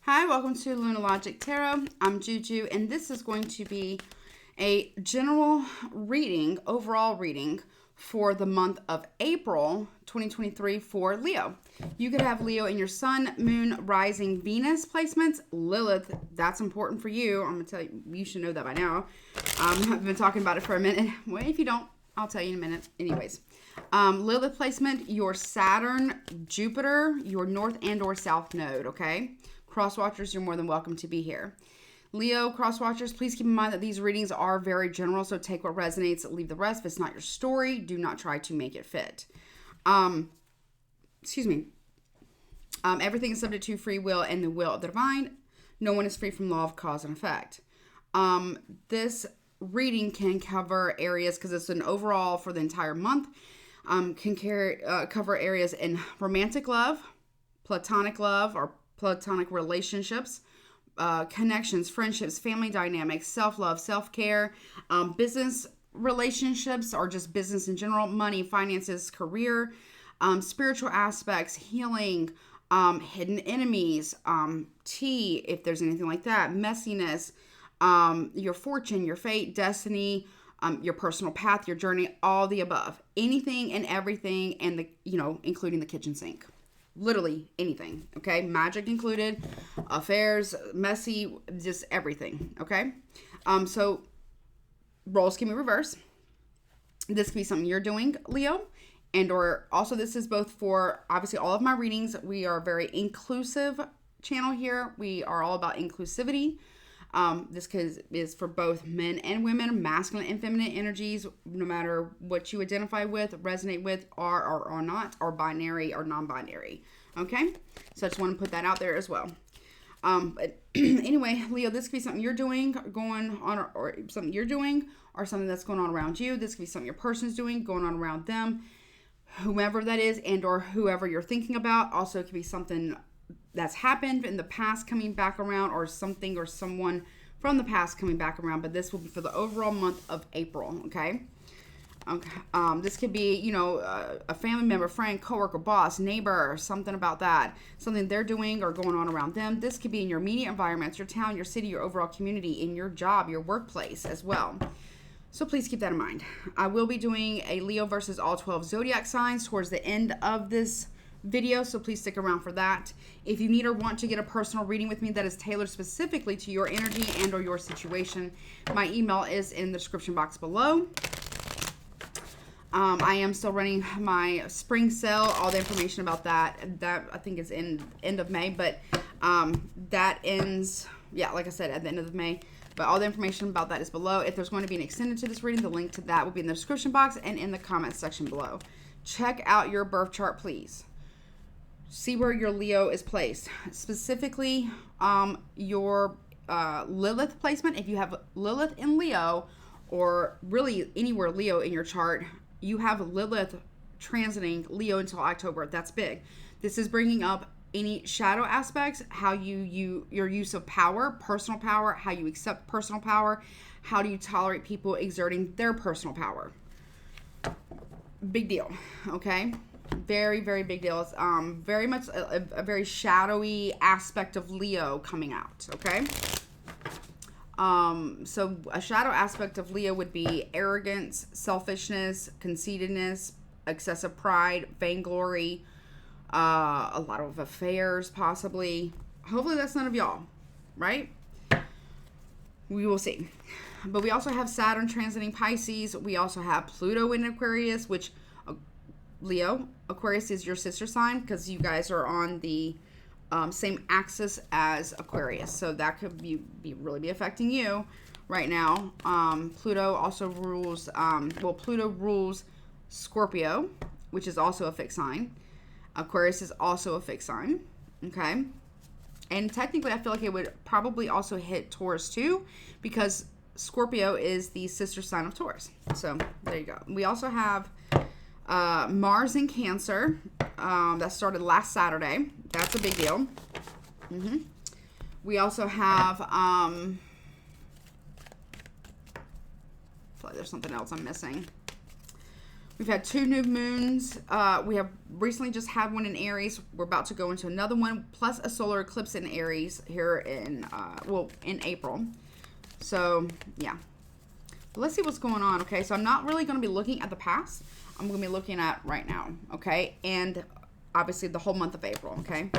Hi, welcome to Lunar Logic Tarot. I'm Juju, and this is going to be a general reading, overall reading for the month of April 2023 for Leo. You could have Leo in your sun, moon, rising, Venus placements. Lilith, that's important for you. I'm going to tell you, you should know that by now. I've been talking about it for a minute. Well, if you don't, I'll tell you in a minute. Anyways, Lilith placement, your Saturn, Jupiter, your north and or south node, okay? Cross watchers, you're more than welcome to be here. Leo cross watchers, please keep in mind that these readings are very general, so take what resonates, leave the rest. If it's not your story, do not try to make it fit. Everything is subject to free will and the will of the divine. No one is free from law of cause and effect. This reading can cover areas, because it's an overall for the entire month, cover areas in romantic love, or platonic relationships, connections, friendships, family dynamics, self-love, self-care, business relationships, or just business in general, money, finances, career, spiritual aspects, healing, hidden enemies, tea, if there's anything like that, messiness, your fortune, your fate, destiny, your personal path, your journey, all the above, anything and everything, and including the kitchen sink. Literally anything, okay? Magic included, affairs, messy, just everything, okay? So roles can be reversed. This could be something you're doing, Leo, and or also this is both for, obviously, all of my readings. We are a very inclusive channel here. We are all about inclusivity. This is for both men and women, masculine and feminine energies, no matter what you identify with, resonate with, are or are not, or binary or non-binary. Okay? So I just want to put that out there as well. But anyway, Leo, this could be something you're doing, going on, or something you're doing, or something that's going on around you. This could be something your person's doing, going on around them, whomever that is, and or whoever you're thinking about. Also, it could be something that's happened in the past coming back around, or something or someone from the past coming back around, but this will be for the overall month of April, okay? This could be, a family member, friend, coworker, boss, neighbor, something about that, something they're doing or going on around them. This could be in your immediate environments, your town, your city, your overall community, in your job, your workplace as well. So please keep that in mind. I will be doing a Leo versus all 12 zodiac signs towards the end of this video, so please stick around for that. If you need or want to get a personal reading with me that is tailored specifically to your energy and or your situation, my email is in the description box below. I am still running my spring sale. All the information about that I think is in end of May, but that ends, like I said, at the end of May. But all the information about that is below. If there's going to be an extended to this reading, the link to that will be in the description box and in the comments section below. Check out your birth chart, please. See where your Leo is placed. Specifically, your Lilith placement. If you have Lilith in Leo, or really anywhere Leo in your chart, you have Lilith transiting Leo until October. That's big. This is bringing up any shadow aspects, how your use of power, personal power, how you accept personal power, how do you tolerate people exerting their personal power. Big deal, okay? Very, very big deal. It's very much a very shadowy aspect of Leo coming out, okay? So a shadow aspect of Leo would be arrogance, selfishness, conceitedness, excessive pride, vainglory, a lot of affairs possibly. Hopefully that's none of y'all, right? We will see. But we also have Saturn transiting Pisces. We also have Pluto in Aquarius, which Leo, Aquarius is your sister sign because you guys are on the same axis as Aquarius. So that could really be affecting you right now. Pluto also rules, Pluto rules Scorpio, which is also a fixed sign. Aquarius is also a fixed sign, okay? And technically, I feel like it would probably also hit Taurus too, because Scorpio is the sister sign of Taurus. So there you go. We also have Mars in Cancer. That started last Saturday. That's a big deal. We also have there's something else I'm missing. We've had 2 new moons. We have recently just had one in Aries. We're about to go into another one, plus a solar eclipse in Aries here in, in April. So, yeah. But let's see what's going on, okay? So I'm not really going to be looking at the past. I'm going to be looking at right now, okay? And obviously the whole month of April, okay?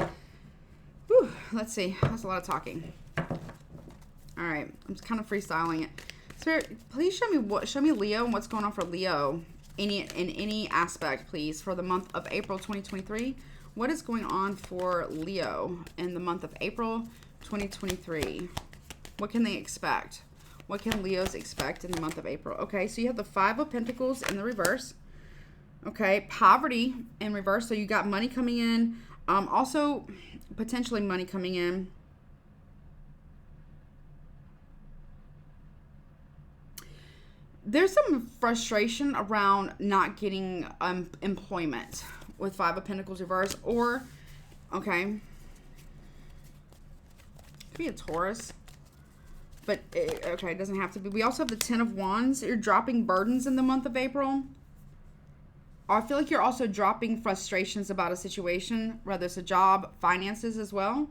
Whew, let's see. That's a lot of talking. All right. I'm just kind of freestyling it. Spirit, please show me Leo and what's going on for Leo in any aspect, please, for the month of April 2023. What is going on for Leo in the month of April 2023? What can they expect? What can Leos expect in the month of April? Okay, so you have the 5 of Pentacles in the reverse. Okay, poverty in reverse. So you got money coming in. Also, potentially money coming in. There's some frustration around not getting employment with 5 of Pentacles reverse. Or, okay, could be a Taurus. But, okay, it doesn't have to be. We also have the 10 of Wands. You're dropping burdens in the month of April. I feel like you're also dropping frustrations about a situation, whether it's a job, finances as well.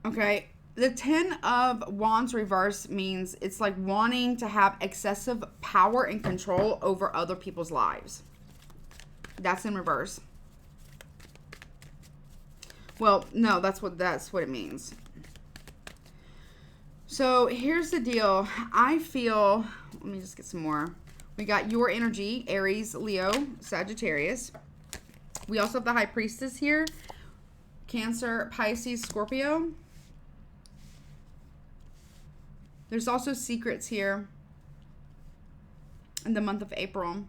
Okay, the 10 of Wands reverse means it's like wanting to have excessive power and control over other people's lives. That's in reverse. Well, no, that's what it means. So here's the deal. I feel, let me just get some more. We got your energy, Aries, Leo, Sagittarius. We also have the High Priestess here, Cancer, Pisces, Scorpio. There's also secrets here in the month of April.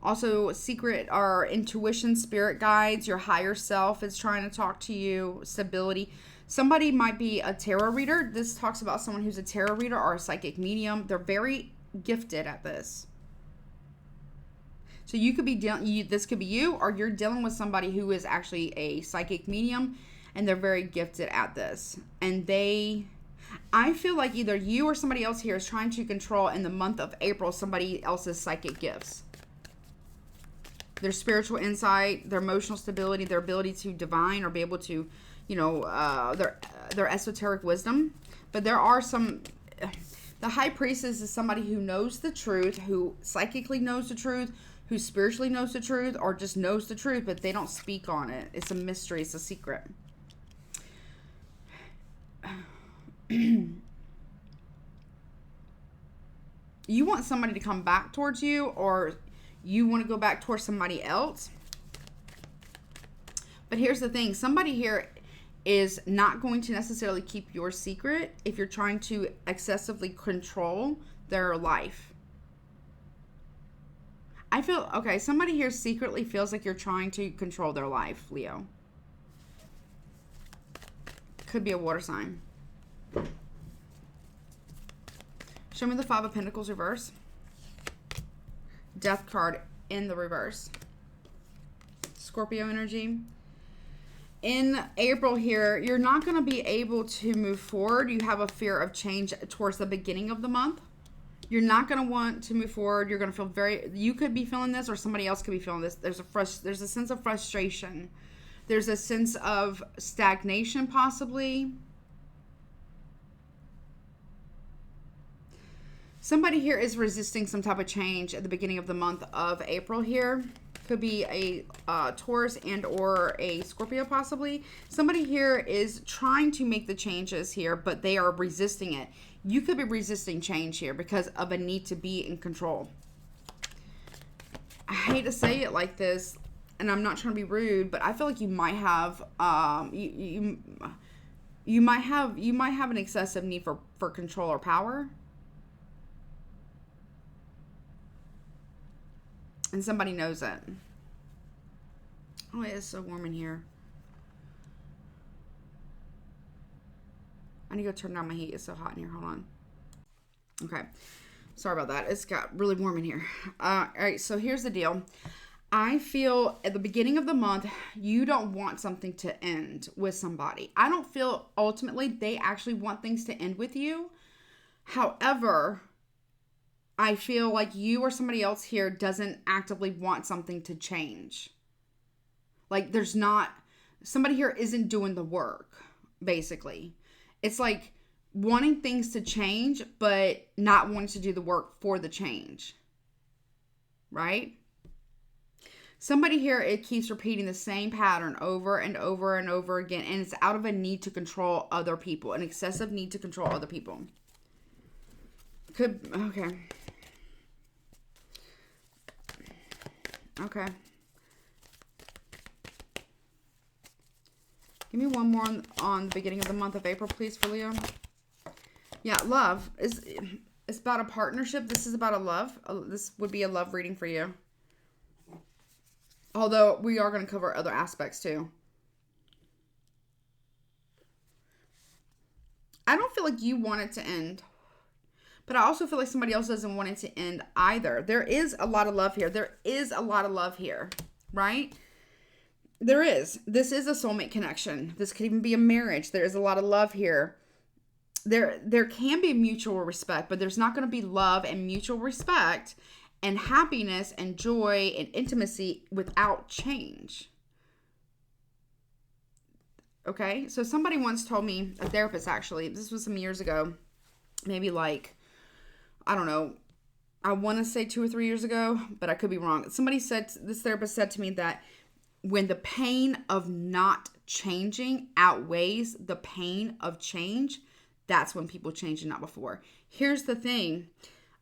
Also, secret are intuition, spirit guides, your higher self is trying to talk to you, stability. Somebody might be a tarot reader. This talks about someone who's a tarot reader or a psychic medium. They're very gifted at this. So you could be this could be you, or you're dealing with somebody who is actually a psychic medium, and they're very gifted at this. And I feel like either you or somebody else here is trying to control in the month of April somebody else's psychic gifts. Their spiritual insight, their emotional stability, their ability to divine or be able to, their esoteric wisdom. But there are some, the High Priestess is somebody who knows the truth, who psychically knows the truth, who spiritually knows the truth, or just knows the truth, but they don't speak on it. It's a mystery. It's a secret. You want somebody to come back towards you, or you want to go back towards somebody else. But here's the thing. Somebody here is not going to necessarily keep your secret if you're trying to excessively control their life. I feel, okay, somebody here secretly feels like you're trying to control their life, Leo. Could be a water sign. Show me the 5 of Pentacles reverse. Death card in the reverse. Scorpio energy. In April here, you're not going to be able to move forward. You have a fear of change towards the beginning of the month. You're not going to want to move forward. You're going to feel you could be feeling this, or somebody else could be feeling this. There's a sense of frustration. There's a sense of stagnation possibly. Somebody here is resisting some type of change at the beginning of the month of April here. Could be a Taurus and or a Scorpio possibly. Somebody here is trying to make the changes here, but they are resisting it. You could be resisting change here because of a need to be in control. I hate to say it like this, and I'm not trying to be rude, but I feel like you might have you might have an excessive need for control or power. And somebody knows it. Oh, it is so warm in here. I need to go turn down my heat. It's so hot in here. Hold on. Okay. Sorry about that. It's got really warm in here. All right. So here's the deal. I feel at the beginning of the month, you don't want something to end with somebody. I don't feel ultimately they actually want things to end with you. However, I feel like you or somebody else here doesn't actively want something to change. Like there's not, somebody here isn't doing the work, basically. It's like wanting things to change, but not wanting to do the work for the change. Right? Somebody here, it keeps repeating the same pattern over and over and over again. And it's out of a need to control other people. An excessive need to control other people. Okay. Okay. Give me one more on the beginning of the month of April, please, for Leo. Yeah, love. It's about a partnership. This is about a love. This would be a love reading for you. Although we are going to cover other aspects too. I don't feel like you want it to end. But I also feel like somebody else doesn't want it to end either. There is a lot of love here. There is a lot of love here. Right? There is. This is a soulmate connection. This could even be a marriage. There is a lot of love here. There can be mutual respect, but there's not going to be love and mutual respect and happiness and joy and intimacy without change. Okay? So somebody once told me, a therapist actually, this was some years ago, maybe like, I don't know, I want to say 2 or 3 years ago, but I could be wrong. This therapist said to me that when the pain of not changing outweighs the pain of change, that's when people change and not before. Here's the thing.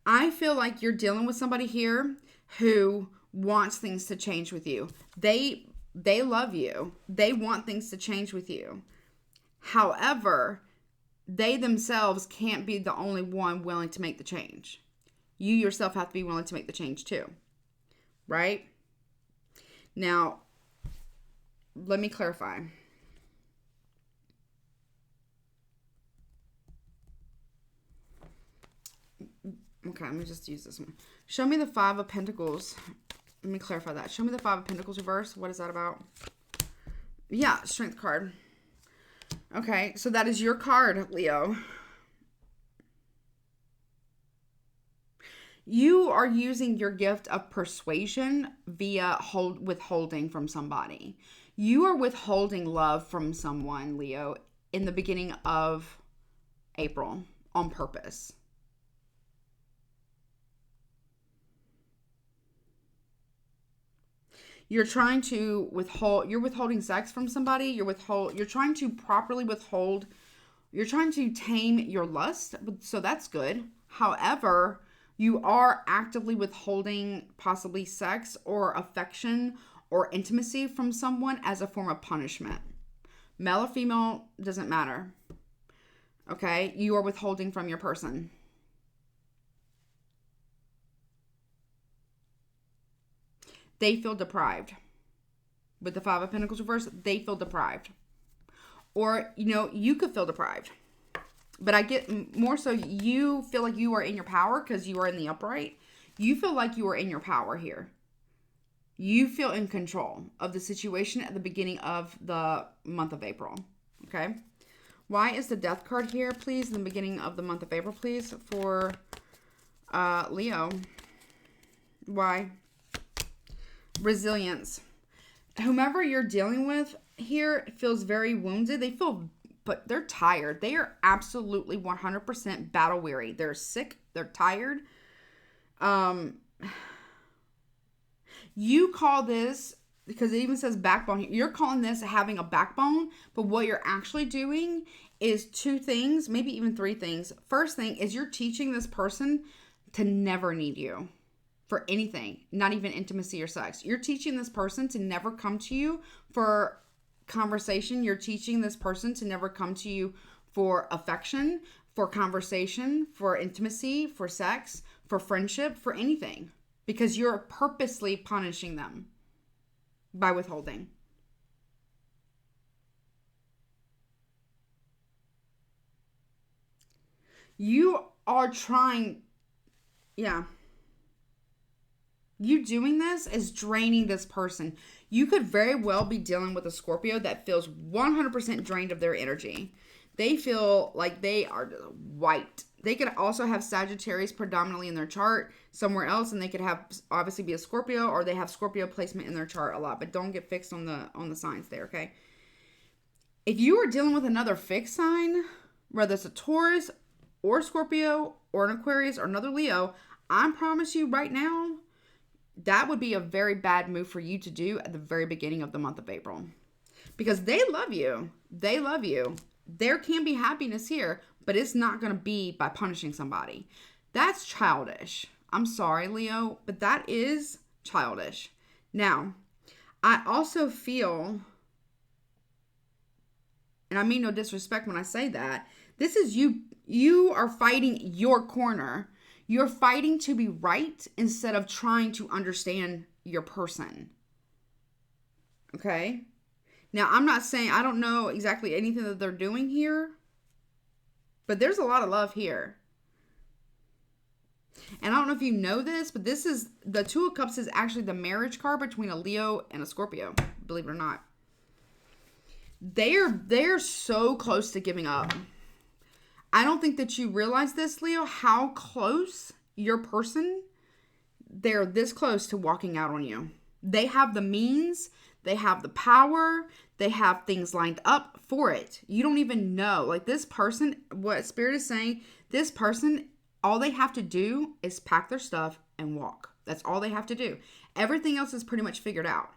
I feel like you're dealing with somebody here who wants things to change with you. They love you. They want things to change with you. However, they themselves can't be the only one willing to make the change. You yourself have to be willing to make the change too. Right? Now, let me clarify. Okay, let me just use this one. Show me the Five of Pentacles. Let me clarify that. Show me the Five of Pentacles reverse. What is that about? Yeah, Strength card. Okay, so that is your card, Leo. You are using your gift of persuasion via withholding from somebody. You are withholding love from someone, Leo, in the beginning of April on purpose. You're trying to withhold, you're withholding sex from somebody. You're trying to properly withhold, you're trying to tame your lust. So that's good. However, you are actively withholding possibly sex or affection or intimacy from someone as a form of punishment. Male or female, doesn't matter. Okay? You are withholding from your person. They feel deprived. With the Five of Pentacles reverse, they feel deprived. Or, you could feel deprived. But I get more so you feel like you are in your power because you are in the upright. You feel like you are in your power here. You feel in control of the situation at the beginning of the month of April. Okay? Why is the Death card here, please, in the beginning of the month of April, please, for Leo? Why? Resilience. Whomever you're dealing with here feels very wounded. But they're tired. They are absolutely 100% battle weary. They're sick. They're tired. You call this, because it even says backbone. You're calling this having a backbone. But what you're actually doing is 2 things, maybe even 3 things. First thing is you're teaching this person to never need you for anything, not even intimacy or sex. You're teaching this person to never come to you for conversation. You're teaching this person to never come to you for affection, for conversation, for intimacy, for sex, for friendship, for anything. Because you're purposely punishing them by withholding. You are trying, yeah. You doing this is draining this person. You could very well be dealing with a Scorpio that feels 100% drained of their energy. They feel like they are wiped. They could also have Sagittarius predominantly in their chart somewhere else, and they could have obviously be a Scorpio, or they have Scorpio placement in their chart a lot. But don't get fixed on the signs there, okay? If you are dealing with another fixed sign, whether it's a Taurus or Scorpio or an Aquarius or another Leo, I promise you right now, that would be a very bad move for you to do at the very beginning of the month of April. Because they love you. They love you. There can be happiness here, but it's not going to be by punishing somebody. That's childish. I'm sorry, Leo, but that is childish. Now, I also feel, and I mean no disrespect when I say that, this is you are fighting your corner. You're fighting to be right instead of trying to understand your person. Okay? Now, I'm not saying, I don't know exactly anything that they're doing here, but there's a lot of love here. And I don't know if you know this, but this is, the Two of Cups is actually the marriage card between a Leo and a Scorpio, believe it or not. They're so close to giving up. I don't think that you realize this, Leo, how close your person, they're this close to walking out on you. They have the means, they have the power, they have things lined up for it. You don't even know. Like this person, what Spirit is saying, this person, all they have to do is pack their stuff and walk. That's all they have to do. Everything else is pretty much figured out.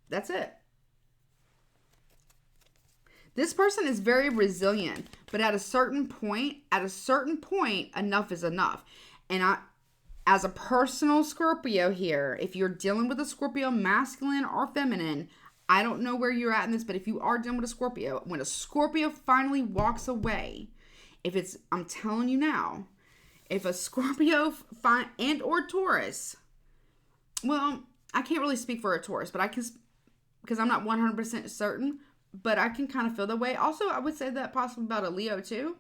That's it. This person is very resilient, but at a certain point, enough is enough. And as a personal Scorpio here, if you're dealing with a Scorpio, masculine or feminine, I don't know where you're at in this, but if you are dealing with a Scorpio, when a Scorpio finally walks away, I'm telling you now, if a Scorpio and or Taurus, well, I can't really speak for a Taurus, but I can, because I'm not 100% certain, but I can kind of feel the way. Also, I would say that possibly about a Leo too,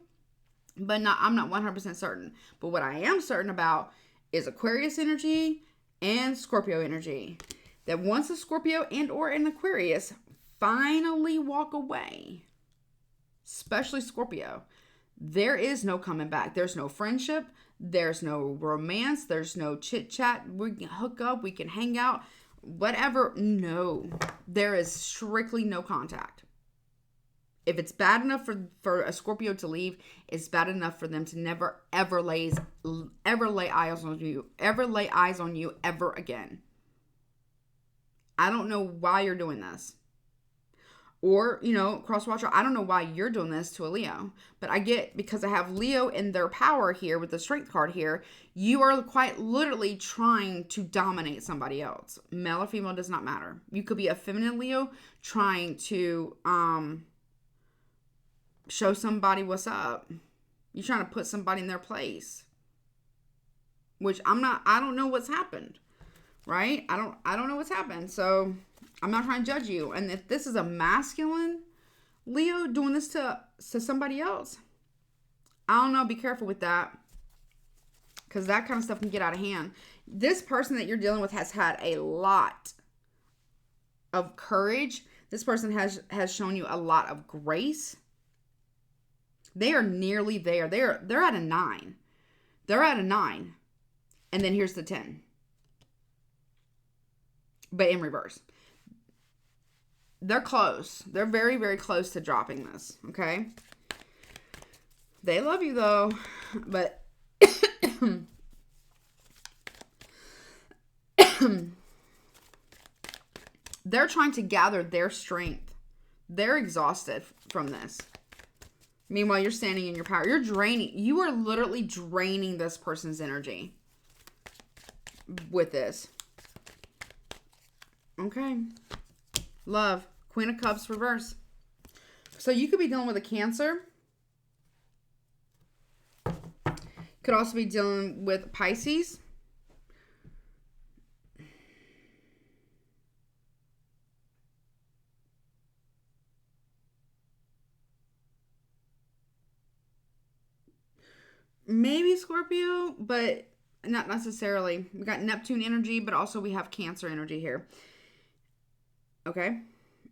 but I'm not 100% certain. But what I am certain about is Aquarius energy and Scorpio energy. That once a Scorpio and or an Aquarius finally walk away, especially Scorpio, there is no coming back. There's no friendship. There's no romance. There's no chit chat. We can hook up. We can hang out. Whatever. No. There is strictly no contact. If it's bad enough for a Scorpio to leave, it's bad enough for them to never, ever lay eyes on you ever again. I don't know why you're doing this. Or, cross-watcher, I don't know why you're doing this to a Leo. But I get, because I have Leo in their power here with the strength card here, you are quite literally trying to dominate somebody else. Male or female does not matter. You could be a feminine Leo trying to show somebody what's up. You're trying to put somebody in their place. Which I don't know what's happened. Right? I don't know what's happened. So I'm not trying to judge you. And if this is a masculine Leo doing this to somebody else, I don't know. Be careful with that. Because that kind of stuff can get out of hand. This person that you're dealing with has had a lot of courage. This person has shown you a lot of grace. They are nearly there. They're at a 9. They're at a 9. And then here's the 10. But in reverse. They're close. They're very, very close to dropping this. Okay? They love you though. But they're trying to gather their strength. They're exhausted from this. Meanwhile, you're standing in your power. You are literally draining this person's energy with this. Okay. Love. Queen of Cups reverse. So you could be dealing with a Cancer. Could also be dealing with Pisces. Maybe Scorpio, but not necessarily. We got Neptune energy, but also we have Cancer energy here. Okay.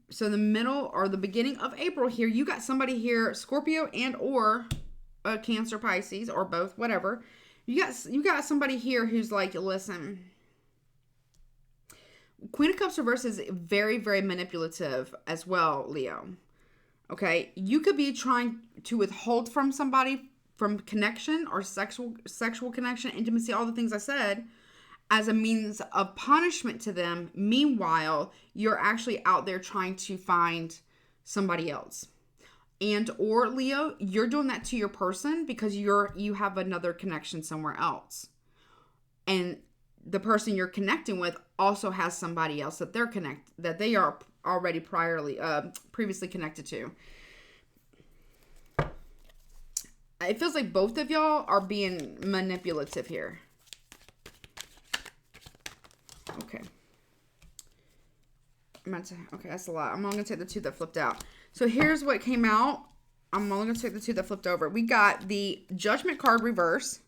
So the middle or the beginning of April here, you got somebody here, Scorpio and or Cancer, Pisces, or both, whatever. You got somebody here who's like, listen, Queen of Cups reverse is very, very manipulative as well, Leo. Okay, you could be trying to withhold from somebody from connection or sexual connection, intimacy, all the things I said, as a means of punishment to them. Meanwhile, you're actually out there trying to find somebody else. And or Leo, you're doing that to your person because you have another connection somewhere else. And the person you're connecting with also has somebody else that they are already previously connected to. It feels like both of y'all are being manipulative here. Okay. Okay, that's a lot. I'm only going to take the two that flipped out. So here's what came out. I'm only going to take the two that flipped over. We got the Judgment card reverse.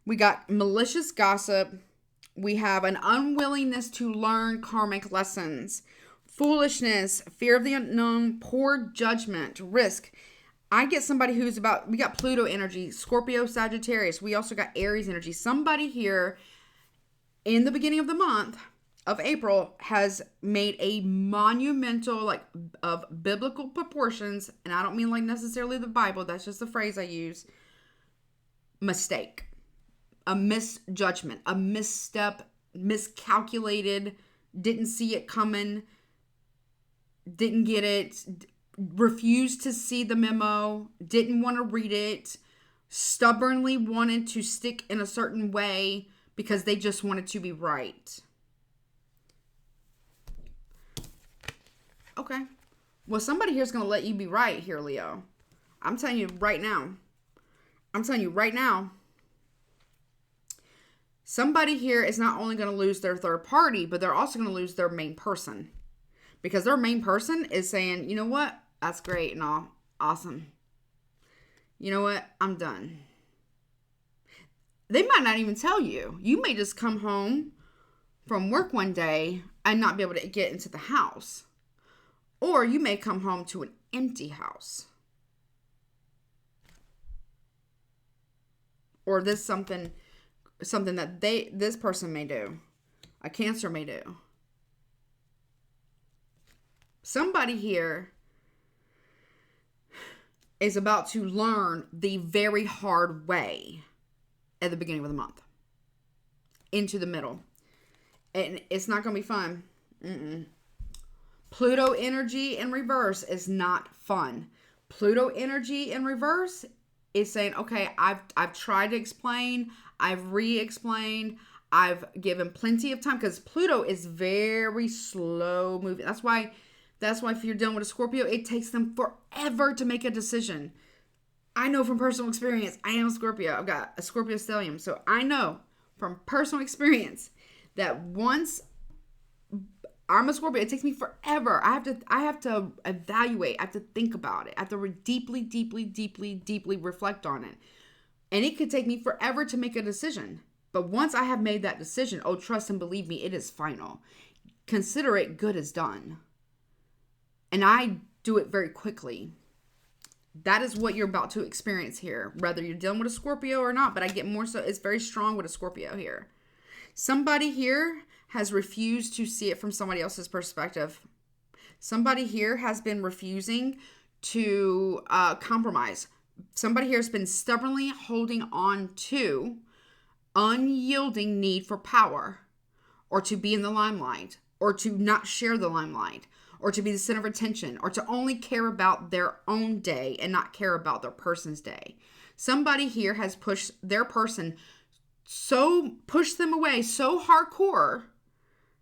We got malicious gossip. We have an unwillingness to learn karmic lessons. Foolishness, fear of the unknown, poor judgment, risk. I get somebody we got Pluto energy, Scorpio, Sagittarius. We also got Aries energy. Somebody here in the beginning of the month of April has made a monumental, of biblical proportions, and I don't mean necessarily the Bible, that's just the phrase I use, mistake, a misjudgment, a misstep, miscalculated, didn't see it coming, didn't get it, refused to see the memo, didn't want to read it, stubbornly wanted to stick in a certain way because they just wanted to be right. Okay. Well, somebody here's going to let you be right here, Leo. I'm telling you right now. Somebody here is not only going to lose their third party, but they're also going to lose their main person. Because their main person is saying, you know what? That's great and all. Awesome. You know what? I'm done. They might not even tell you. You may just come home from work one day and not be able to get into the house. Or you may come home to an empty house. Or this something that this person may do. A Cancer may do. Somebody here is about to learn the very hard way at the beginning of the month. Into the middle. And it's not going to be fun. Pluto energy in reverse is not fun. Pluto energy in reverse is saying, okay, I've tried to explain, I've re-explained, I've given plenty of time, because Pluto is very slow moving. That's why if you're dealing with a Scorpio, it takes them forever to make a decision. I know from personal experience. I am a Scorpio. I've got a Scorpio stellium. So I know from personal experience that once I'm a Scorpio, it takes me forever. I have to evaluate. I have to think about it. I have to deeply, deeply, deeply, deeply reflect on it. And it could take me forever to make a decision. But once I have made that decision, oh, trust and believe me, it is final. Consider it good as done. And I do it very quickly. That is what you're about to experience here, whether you're dealing with a Scorpio or not. But I get more so, it's very strong with a Scorpio here. Somebody here has refused to see it from somebody else's perspective. Somebody here has been refusing to compromise. Somebody here has been stubbornly holding on to unyielding need for power, or to be in the limelight, or to not share the limelight, or to be the center of attention, or to only care about their own day and not care about their person's day. Somebody here has pushed their person pushed them away so hardcore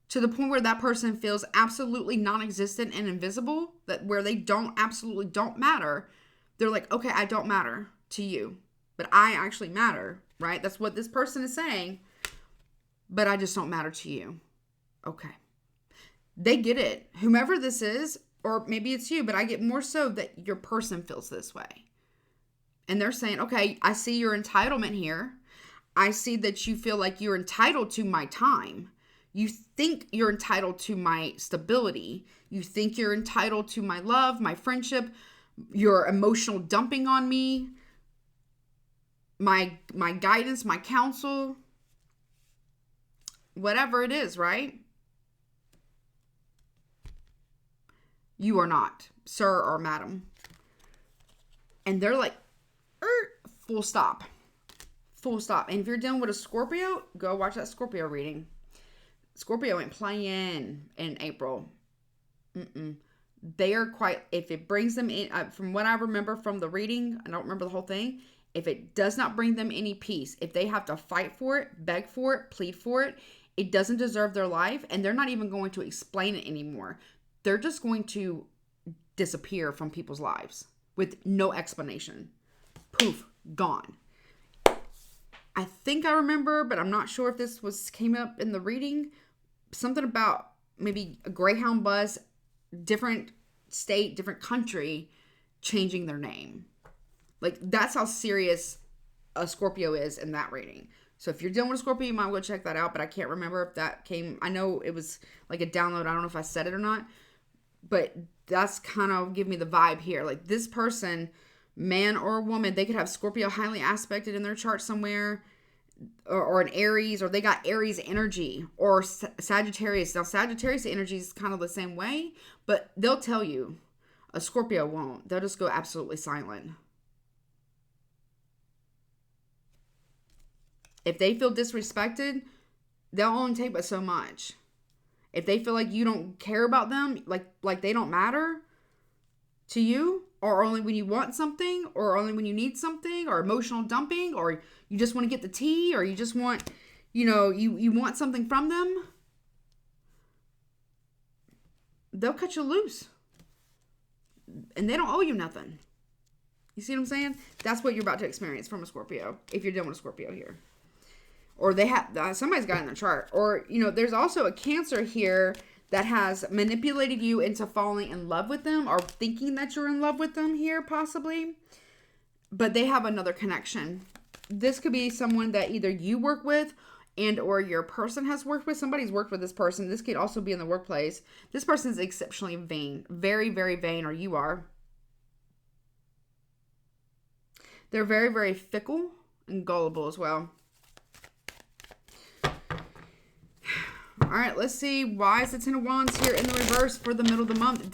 to the point where that person feels absolutely non-existent and invisible, that where they absolutely don't matter. They're like, okay, I don't matter to you, but I actually matter, right? That's what this person is saying, but I just don't matter to you. Okay. They get it. Whomever this is, or maybe it's you, but I get more so that your person feels this way. And they're saying, okay, I see your entitlement here. I see that you feel like you're entitled to my time. You think you're entitled to my stability. You think you're entitled to my love, my friendship, your emotional dumping on me, my guidance, my counsel, whatever it is, right? You are not, sir or madam. And they're like, full stop. Full stop. And if you're dealing with a Scorpio, go watch that Scorpio reading. Scorpio ain't playing in April. They are quite, if it brings them in, from what I remember from the reading, I don't remember the whole thing. If it does not bring them any peace, if they have to fight for it, beg for it, plead for it, it doesn't deserve their life. And they're not even going to explain it anymore. They're just going to disappear from people's lives with no explanation. Poof, gone. I think I remember, but I'm not sure if this came up in the reading. Something about maybe a Greyhound bus, different state, different country, changing their name. Like, that's how serious a Scorpio is in that reading. So if you're dealing with a Scorpio, you might go check that out, but I can't remember if that came. I know it was like a download. I don't know if I said it or not, but that's kind of give me the vibe here. Like, this person, man or woman, they could have Scorpio highly aspected in their chart somewhere, or an Aries, or they got Aries energy, or Sagittarius. Now, Sagittarius energy is kind of the same way, but they'll tell you. A Scorpio won't. They'll just go absolutely silent. If they feel disrespected, they'll only take but so much. If they feel like you don't care about them, like they don't matter to you, or only when you want something, or only when you need something, or emotional dumping, or you just want to get the tea, or you just want, you want something from them, they'll cut you loose. And they don't owe you nothing. You see what I'm saying? That's what you're about to experience from a Scorpio, if you're dealing with a Scorpio here. Or they have, somebody's got in their chart. Or, there's also a Cancer here that has manipulated you into falling in love with them, or thinking that you're in love with them here, possibly. But they have another connection. This could be someone that either you work with and or your person has worked with. Somebody's worked with this person. This could also be in the workplace. This person is exceptionally vain. Very, very vain, or you are. They're very, very fickle and gullible as well. All right, let's see. Why is the Ten of Wands here in the reverse for the middle of the month?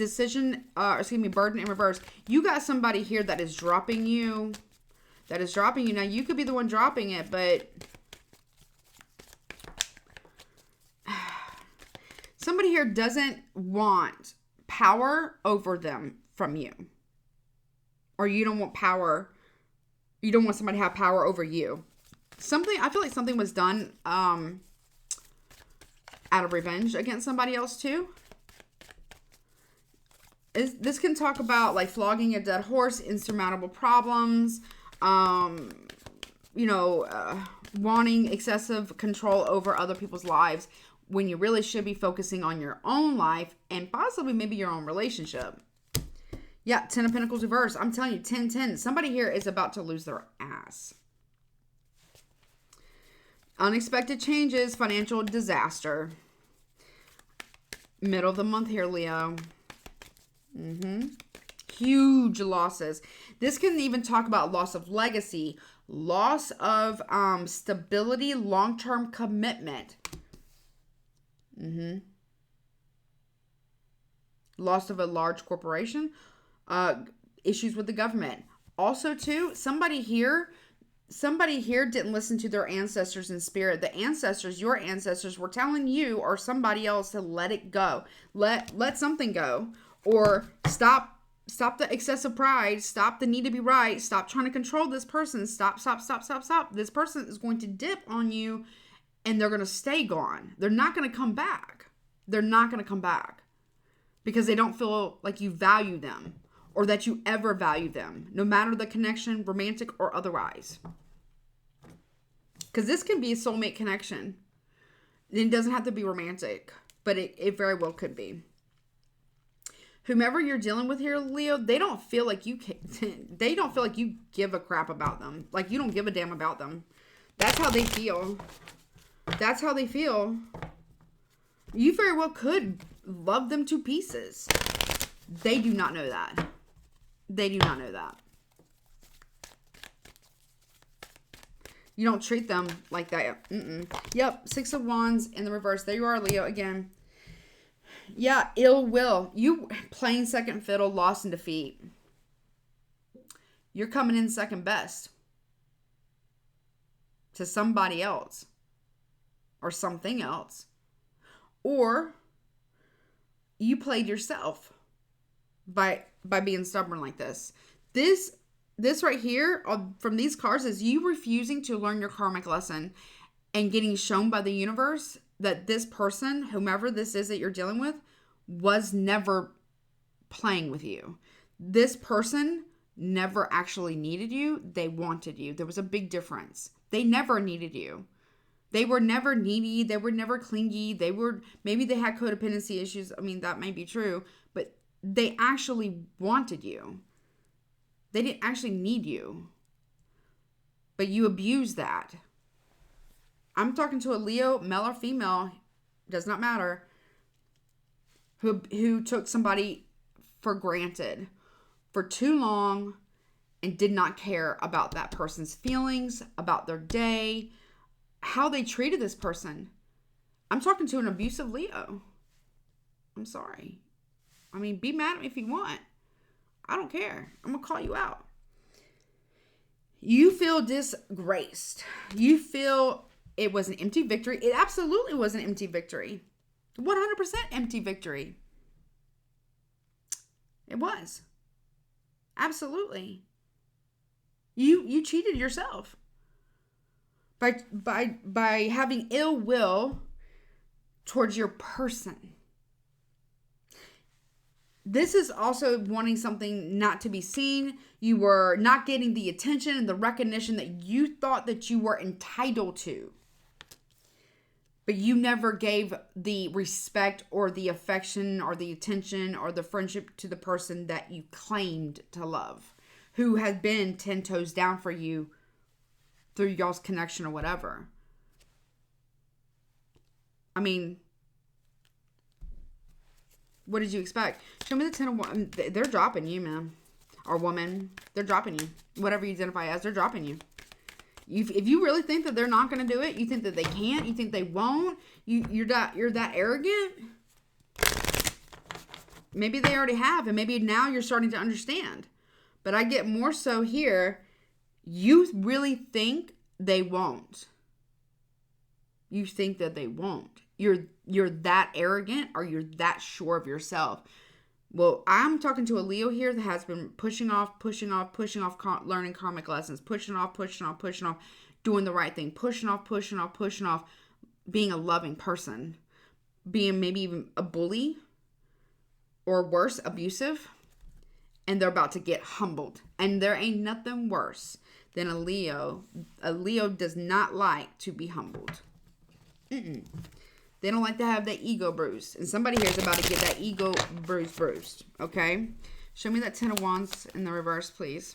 Burden in reverse. You got somebody here that is dropping you. Now, you could be the one dropping it, but somebody here doesn't want power over them from you. Or you don't want power. You don't want somebody to have power over you. I feel like something was done, out of revenge against somebody else too. This can talk about like flogging a dead horse, insurmountable problems, wanting excessive control over other people's lives when you really should be focusing on your own life and possibly maybe your own relationship. Yeah, Ten of Pentacles reverse. I'm telling you, 10-10. Somebody here is about to lose their ass. Unexpected changes, financial disaster. Middle of the month here, Leo. Huge losses. This can even talk about loss of legacy, loss of stability, long-term commitment. Loss of a large corporation. Issues with the government. Also, too, somebody here didn't listen to their ancestors in spirit. The ancestors, your ancestors, were telling you or somebody else to let it go. Let something go. Or stop the excessive pride. Stop the need to be right. Stop trying to control this person. Stop. This person is going to dip on you and they're going to stay gone. They're not going to come back. Because they don't feel like you value them or that you ever value them, no matter the connection, romantic or otherwise. Because this can be a soulmate connection. It doesn't have to be romantic, but it very well could be. Whomever you're dealing with here, Leo, they don't feel like you give a crap about them. Like you don't give a damn about them. That's how they feel. That's how they feel. You very well could love them to pieces. They do not know that. They do not know that. You don't treat them like that. Yep, 6 of Wands in the reverse. There you are, Leo, again. Yeah, ill will. You playing second fiddle, lost in defeat. You're coming in second best to somebody else or something else. Or you played yourself by being stubborn like this. This right here from these cards is you refusing to learn your karmic lesson and getting shown by the universe that this person, whomever this is that you're dealing with, was never playing with you. This person never actually needed you. They wanted you. There was a big difference. They never needed you. They were never needy. They were never clingy. Maybe they had codependency issues. I mean, that may be true, but they actually wanted you. They didn't actually need you. But you abused that. I'm talking to a Leo, male or female, does not matter, who took somebody for granted for too long and did not care about that person's feelings, about their day, how they treated this person. I'm talking to an abusive Leo. I'm sorry. I mean, be mad at me if you want. I don't care. I'm going to call you out. You feel disgraced. You feel it was an empty victory. It absolutely was an empty victory. 100% empty victory. It was. Absolutely. You cheated yourself by having ill will towards your person. This is also wanting something not to be seen. You were not getting the attention and the recognition that you thought that you were entitled to. But you never gave the respect or the affection or the attention or the friendship to the person that you claimed to love, who had been 10 toes down for you through y'all's connection or whatever. I mean, what did you expect? Show me the 10 of Wands. They're dropping you, man. Or woman. They're dropping you. Whatever you identify as, they're dropping you. If you really think that they're not going to do it, you think that they can't, you think they won't, you're that arrogant. Maybe they already have, and maybe now you're starting to understand. But I get more so here, you really think they won't. You think that they won't. You're that arrogant, or you're that sure of yourself. Well, I'm talking to a Leo here that has been pushing off, learning karmic lessons, pushing off, doing the right thing, pushing off, being a loving person, being maybe even a bully or worse, abusive, and they're about to get humbled. And there ain't nothing worse than a Leo. A Leo does not like to be humbled. They don't like to have their ego bruised. And somebody here is about to get that ego bruised. Okay? Show me that 10 of Wands in the reverse, please.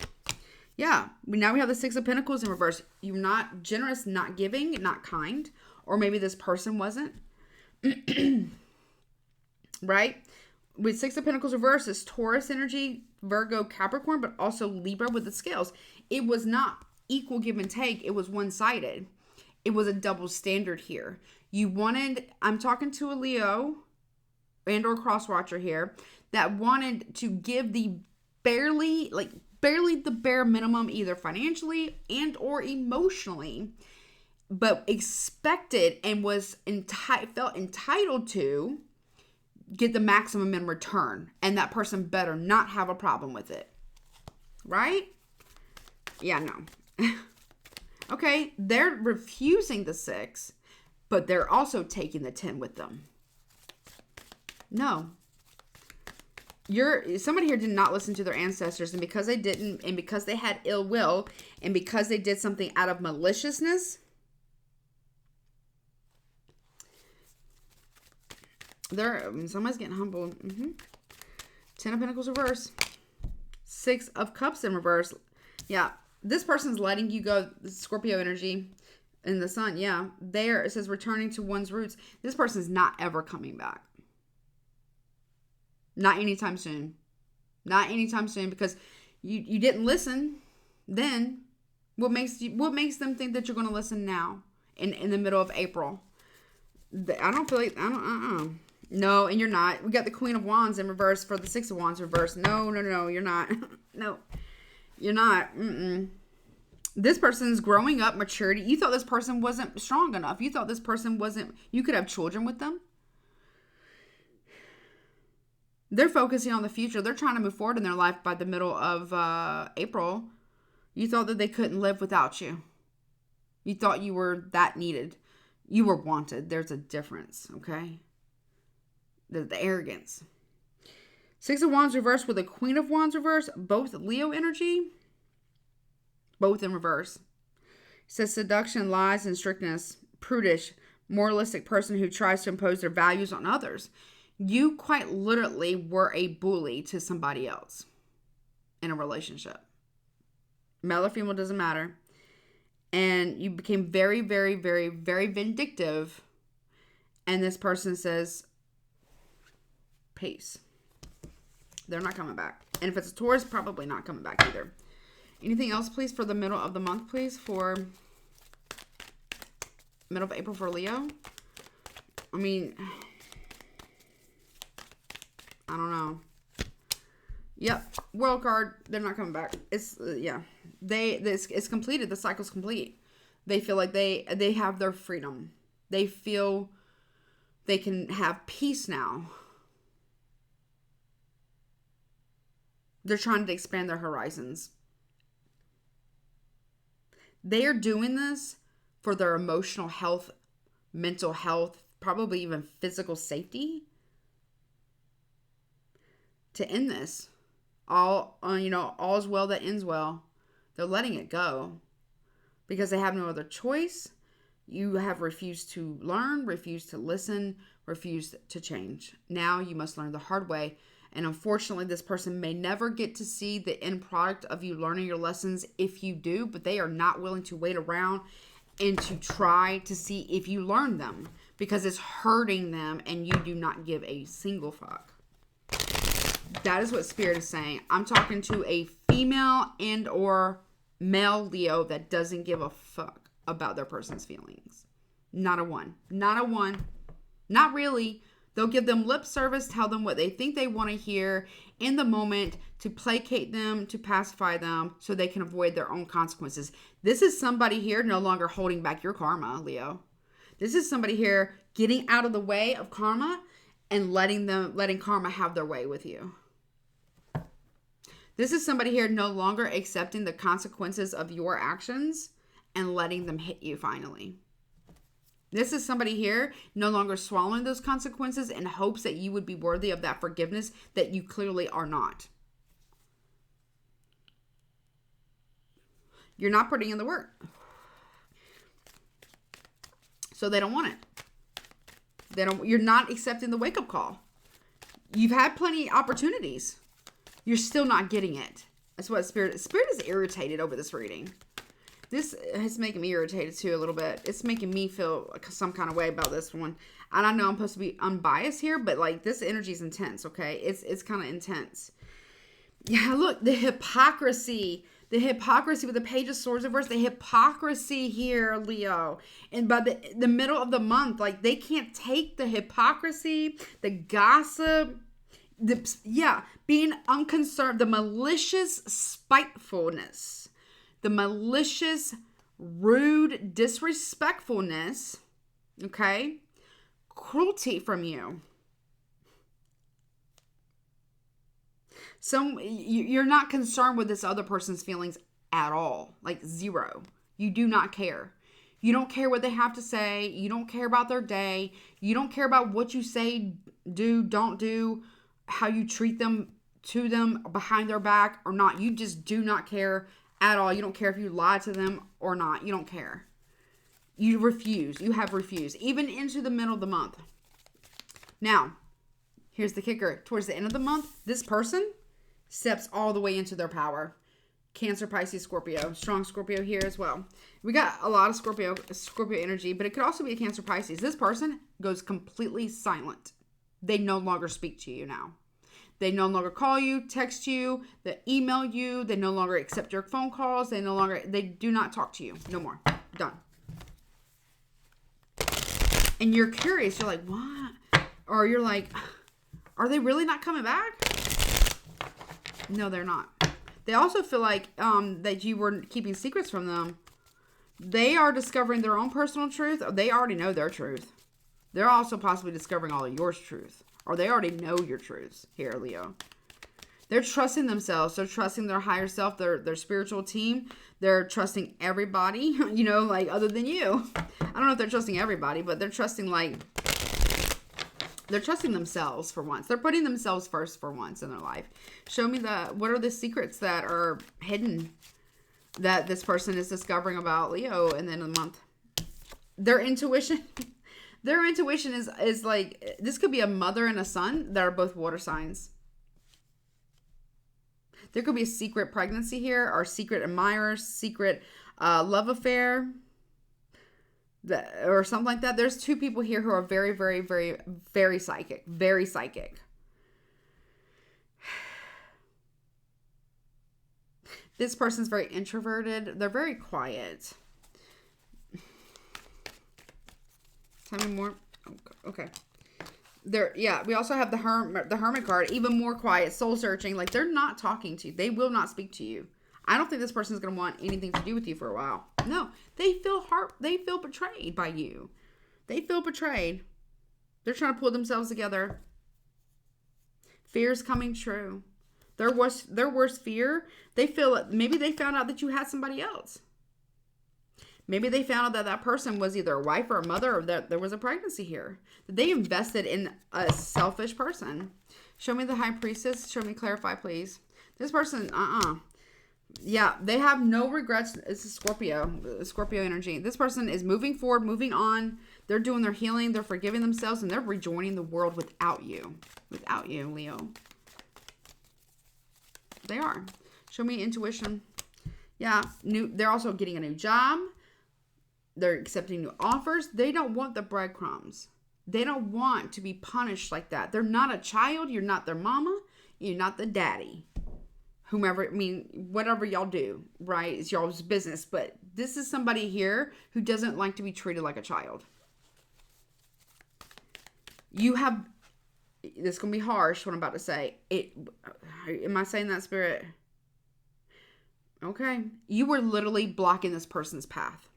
Yeah. Now we have the 6 of Pentacles in reverse. You're not generous, not giving, not kind. Or maybe this person wasn't. Right? With 6 of Pentacles reverse is Taurus energy, Virgo, Capricorn, but also Libra with the scales. It was not equal give and take. It was one-sided. It was a double standard here. I'm talking to a Leo and or cross watcher here that wanted to give the barely the bare minimum, either financially and or emotionally, but expected and felt entitled to get the maximum in return. And that person better not have a problem with it. Right? Yeah, no. Okay, they're refusing the 6, but they're also taking the 10 with them. No. Somebody here did not listen to their ancestors, and because they didn't, and because they had ill will, and because they did something out of maliciousness, somebody's getting humbled. 10 of Pentacles reverse. 6 of Cups in reverse. Yeah. This person's letting you go. Scorpio energy. In the sun, yeah. There, it says returning to one's roots. This person's not ever coming back. Not anytime soon. Not anytime soon, because you didn't listen then. What makes them think that you're going to listen now in the middle of April? I don't feel like, No, and you're not. We got the Queen of Wands in reverse for the Six of Wands reverse. No, you're not. No, you're not. This person's growing up, maturity. You thought this person wasn't strong enough. You thought this person wasn't, you could have children with them. They're focusing on the future. They're trying to move forward in their life by the middle of April. You thought that they couldn't live without you. You thought you were that needed. You were wanted. There's a difference, okay? The arrogance. Six of Wands reverse with a Queen of Wands reverse. Both Leo energy. Both in reverse. It says seduction, lies, and strictness. Prudish, moralistic person who tries to impose their values on others. You quite literally were a bully to somebody else in a relationship. Male or female, doesn't matter. And you became very, very, very, very vindictive. And this person says, peace. They're not coming back. And if it's a Taurus, probably not coming back either. Anything else, please, for the middle of the month, please, for middle of April for Leo? I mean, I don't know. Yep. World card. They're not coming back. It's, yeah. It's completed. The cycle's complete. They feel like they have their freedom. They feel they can have peace now. They're trying to expand their horizons. They are doing this for their emotional health, mental health, probably even physical safety. To end this. All's well that ends well. They're letting it go because they have no other choice. You have refused to learn, refused to listen, refused to change. Now you must learn the hard way. And unfortunately, this person may never get to see the end product of you learning your lessons if you do, but they are not willing to wait around and to try to see if you learn them because it's hurting them and you do not give a single fuck. That is what Spirit is saying. I'm talking to a female and or male Leo that doesn't give a fuck about their person's feelings. Not a one. Not a one. Not really. They'll give them lip service, tell them what they think they want to hear in the moment to placate them, to pacify them so they can avoid their own consequences. This is somebody here no longer holding back your karma, Leo. This is somebody here getting out of the way of karma and letting karma have their way with you. This is somebody here no longer accepting the consequences of your actions and letting them hit you finally. This is somebody here no longer swallowing those consequences in hopes that you would be worthy of that forgiveness that you clearly are not. You're not putting in the work. So they don't want it. You're not accepting the wake-up call. You've had plenty of opportunities. You're still not getting it. That's what Spirit is irritated over this reading. This is making me irritated too a little bit. It's making me feel some kind of way about this one. And I know I'm supposed to be unbiased here, but like this energy is intense, okay? It's kind of intense. Yeah, look, the hypocrisy with the Page of Swords reverse, the hypocrisy here, Leo. And by the middle of the month, like they can't take the hypocrisy, the gossip, being unconcerned, the malicious spitefulness, the malicious, rude disrespectfulness, okay? Cruelty from you. So you're not concerned with this other person's feelings at all. Like zero. You do not care. You don't care what they have to say. You don't care about their day. You don't care about what you say, do, don't do, how you treat them, to them, behind their back or not. You just do not care at all. You don't care if you lie to them or not. You don't care. You refuse. You have refused. Even into the middle of the month. Now, here's the kicker. Towards the end of the month, this person steps all the way into their power. Cancer, Pisces, Scorpio. Strong Scorpio here as well. We got a lot of Scorpio energy, but it could also be a Cancer, Pisces. This person goes completely silent. They no longer speak to you now. They no longer call you, text you, they email you. They no longer accept your phone calls. They do not talk to you. No more. Done. And you're curious. You're like, what? Or you're like, are they really not coming back? No, they're not. They also feel like that you were keeping secrets from them. They are discovering their own personal truth. They already know their truth. They're also possibly discovering all of your truth. Or they already know your truths here, Leo. They're trusting themselves. They're trusting their higher self, their spiritual team. They're trusting everybody, like other than you. I don't know if they're trusting everybody, but they're trusting they're trusting themselves for once. They're putting themselves first for once in their life. Show me what are the secrets that are hidden that this person is discovering about Leo in the end of the month. Their intuition is like, this could be a mother and a son that are both water signs. There could be a secret pregnancy here, or secret admirer, secret love affair, or something like that. There's two people here who are very, very, very, very psychic. Very psychic. This person's very introverted. They're very quiet. Tell me more. Okay. We also have the hermit card, even more quiet, soul searching. Like, they're not talking to you. They will not speak to you. I don't think this person's going to want anything to do with you for a while. No, they feel betrayed by you. They feel betrayed. They're trying to pull themselves together. Fear's coming true. Their worst fear, they feel, maybe they found out that you had somebody else. Maybe they found out that person was either a wife or a mother, or that there was a pregnancy here. They invested in a selfish person. Show me the High Priestess. Show me, clarify, please. This person, Yeah, they have no regrets. It's a Scorpio energy. This person is moving forward, moving on. They're doing their healing. They're forgiving themselves, and they're rejoining the world without you. Without you, Leo. They are. Show me intuition. Yeah, they're also getting a new job. They're accepting new offers. They don't want the breadcrumbs. They don't want to be punished like that. They're not a child. You're not their mama. You're not the daddy. Whomever, whatever y'all do, right? It's y'all's business. But this is somebody here who doesn't like to be treated like a child. You have, this is going to be harsh what I'm about to say. Am I saying that, Spirit? Okay. You were literally blocking this person's path.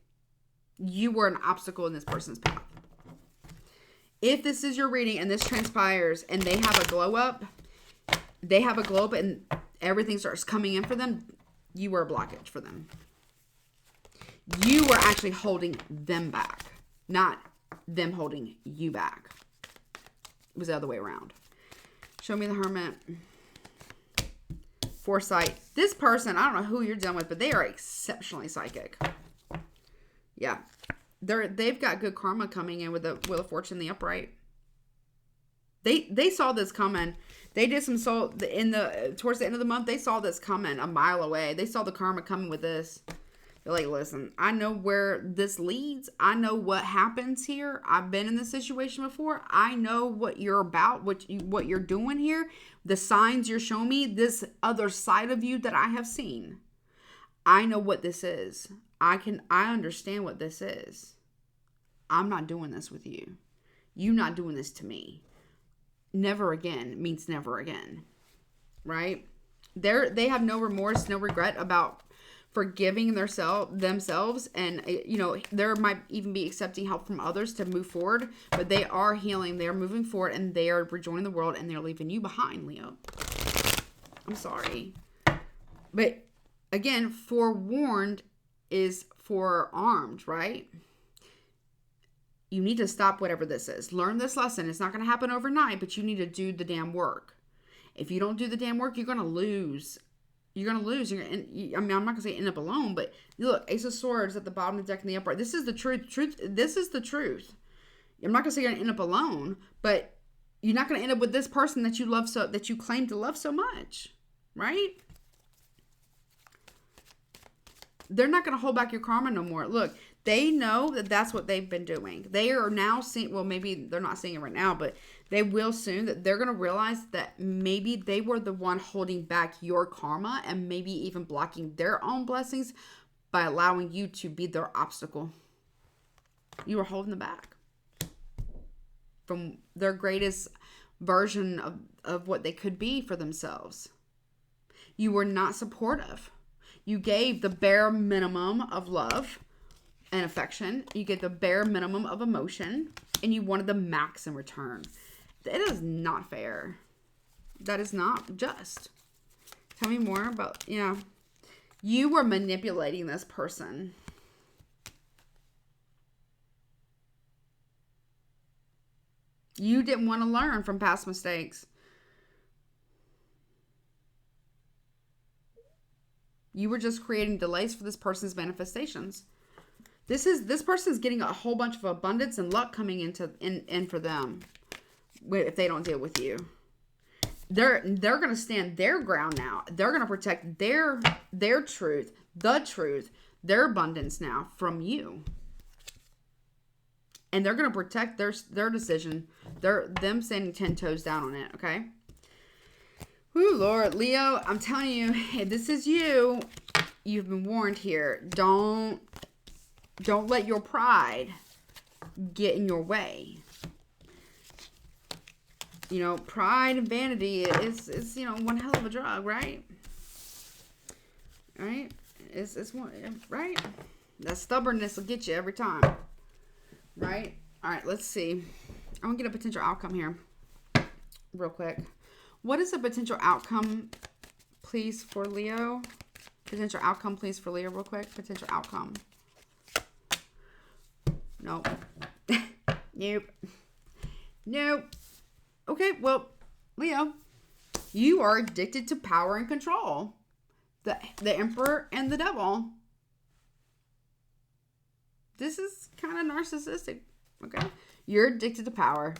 You were an obstacle in this person's path. If this is your reading and this transpires and they have a glow up and everything starts coming in for them, you were a blockage for them. You were actually holding them back, not them holding you back. It was the other way around. Show me the Hermit. Foresight. This person, I don't know who you're dealing with, but they are exceptionally psychic. Yeah. They've got good karma coming in with the Wheel of Fortune, the upright. They saw this coming. They did some soul towards the end of the month. They saw this coming a mile away. They saw the karma coming with this. They're like, listen, I know where this leads. I know what happens here. I've been in this situation before. I know what you're about, what you're doing here. The signs you're showing me, this other side of you that I have seen. I know what this is. I understand what this is. I'm not doing this with you. You not doing this to me. Never again means never again. Right? They have no remorse, no regret about forgiving themselves, and there might even be accepting help from others to move forward, but they are healing, they are moving forward, and they are rejoining the world, and they're leaving you behind, Leo. I'm sorry. But again, forewarned is forearmed, right? You need to stop whatever this is. Learn this lesson. It's not going to happen overnight, but you need to do the damn work. If you don't do the damn work, you're going to lose. You're going to lose. I'm not going to say end up alone, but look, Ace of Swords at the bottom of the deck in the upright. This is the truth. This is the truth. I'm not going to say you're going to end up alone, but you're not going to end up with this person that you love that you claim to love so much, right? they're not going to hold back your karma no more. Look, they know that that's what they've been doing. They are now seeing, well, maybe they're not seeing it right now, but they will soon, that they're going to realize that maybe they were the one holding back your karma and maybe even blocking their own blessings by allowing you to be their obstacle. You were holding them back from their greatest version of what they could be for themselves. You were not supportive. You gave the bare minimum of love and affection. You get the bare minimum of emotion, and you wanted the max in return. That is not fair. That is not just. Tell me more about, you were manipulating this person. You didn't want to learn from past mistakes. You were just creating delays for this person's manifestations. This person is getting a whole bunch of abundance and luck coming in for them if they don't deal with you. They're going to stand their ground now. They're going to protect their truth, their abundance now from you. And they're going to protect their decision. Them standing 10 toes down on it, okay? Whoo, Lord. Leo, I'm telling you, hey, this is you. You've been warned here. Don't let your pride get in your way. Pride and vanity is one hell of a drug, right? Right? It's one, right? That stubbornness will get you every time. Right? All right, let's see. I'm going to get a potential outcome here real quick. What is a potential outcome, please, for Leo? Potential outcome, please, for Leo, real quick. Potential outcome. Nope. Nope. Okay, well, Leo, you are addicted to power and control. The Emperor and the Devil. This is kind of narcissistic, okay? You're addicted to power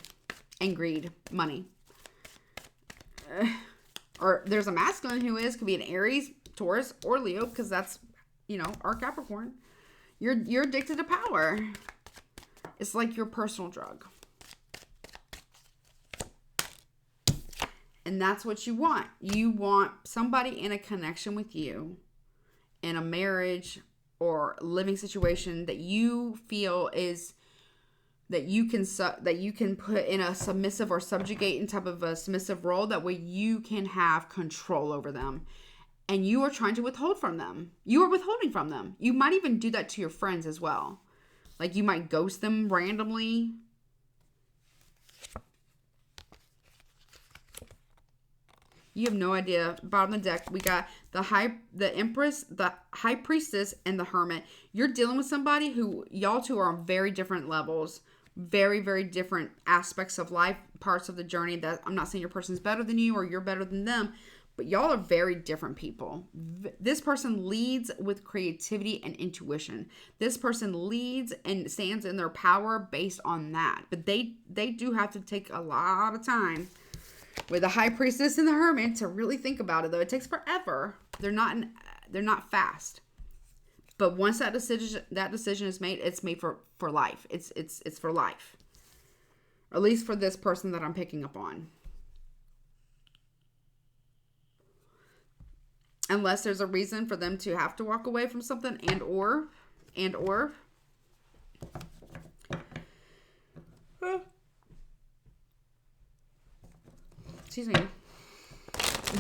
and greed, money. Or there's a masculine who could be an Aries, Taurus, or Leo, because that's, our Capricorn. You're addicted to power. It's like your personal drug. And that's what you want. You want somebody in a connection with you, in a marriage or living situation that you feel is that you can put in a submissive or subjugating type of a submissive role. That way you can have control over them. And you are trying to withhold from them. You are withholding from them. You might even do that to your friends as well. Like you might ghost them randomly. You have no idea. Bottom of the deck, we got the Empress, the High Priestess, and the Hermit. You're dealing with somebody who y'all two are on very different levels. Very, very different aspects of life, parts of the journey. That I'm not saying your person's better than you or you're better than them, but y'all are very different people. This person leads with creativity and intuition. This person leads and stands in their power based on that. But they do have to take a lot of time with the High Priestess and the Hermit to really think about it, though. It takes forever. They're not fast. But once that decision is made, it's made for life. It's for life. Or at least for this person that I'm picking up on. Unless there's a reason for them to have to walk away from something and or. Excuse me.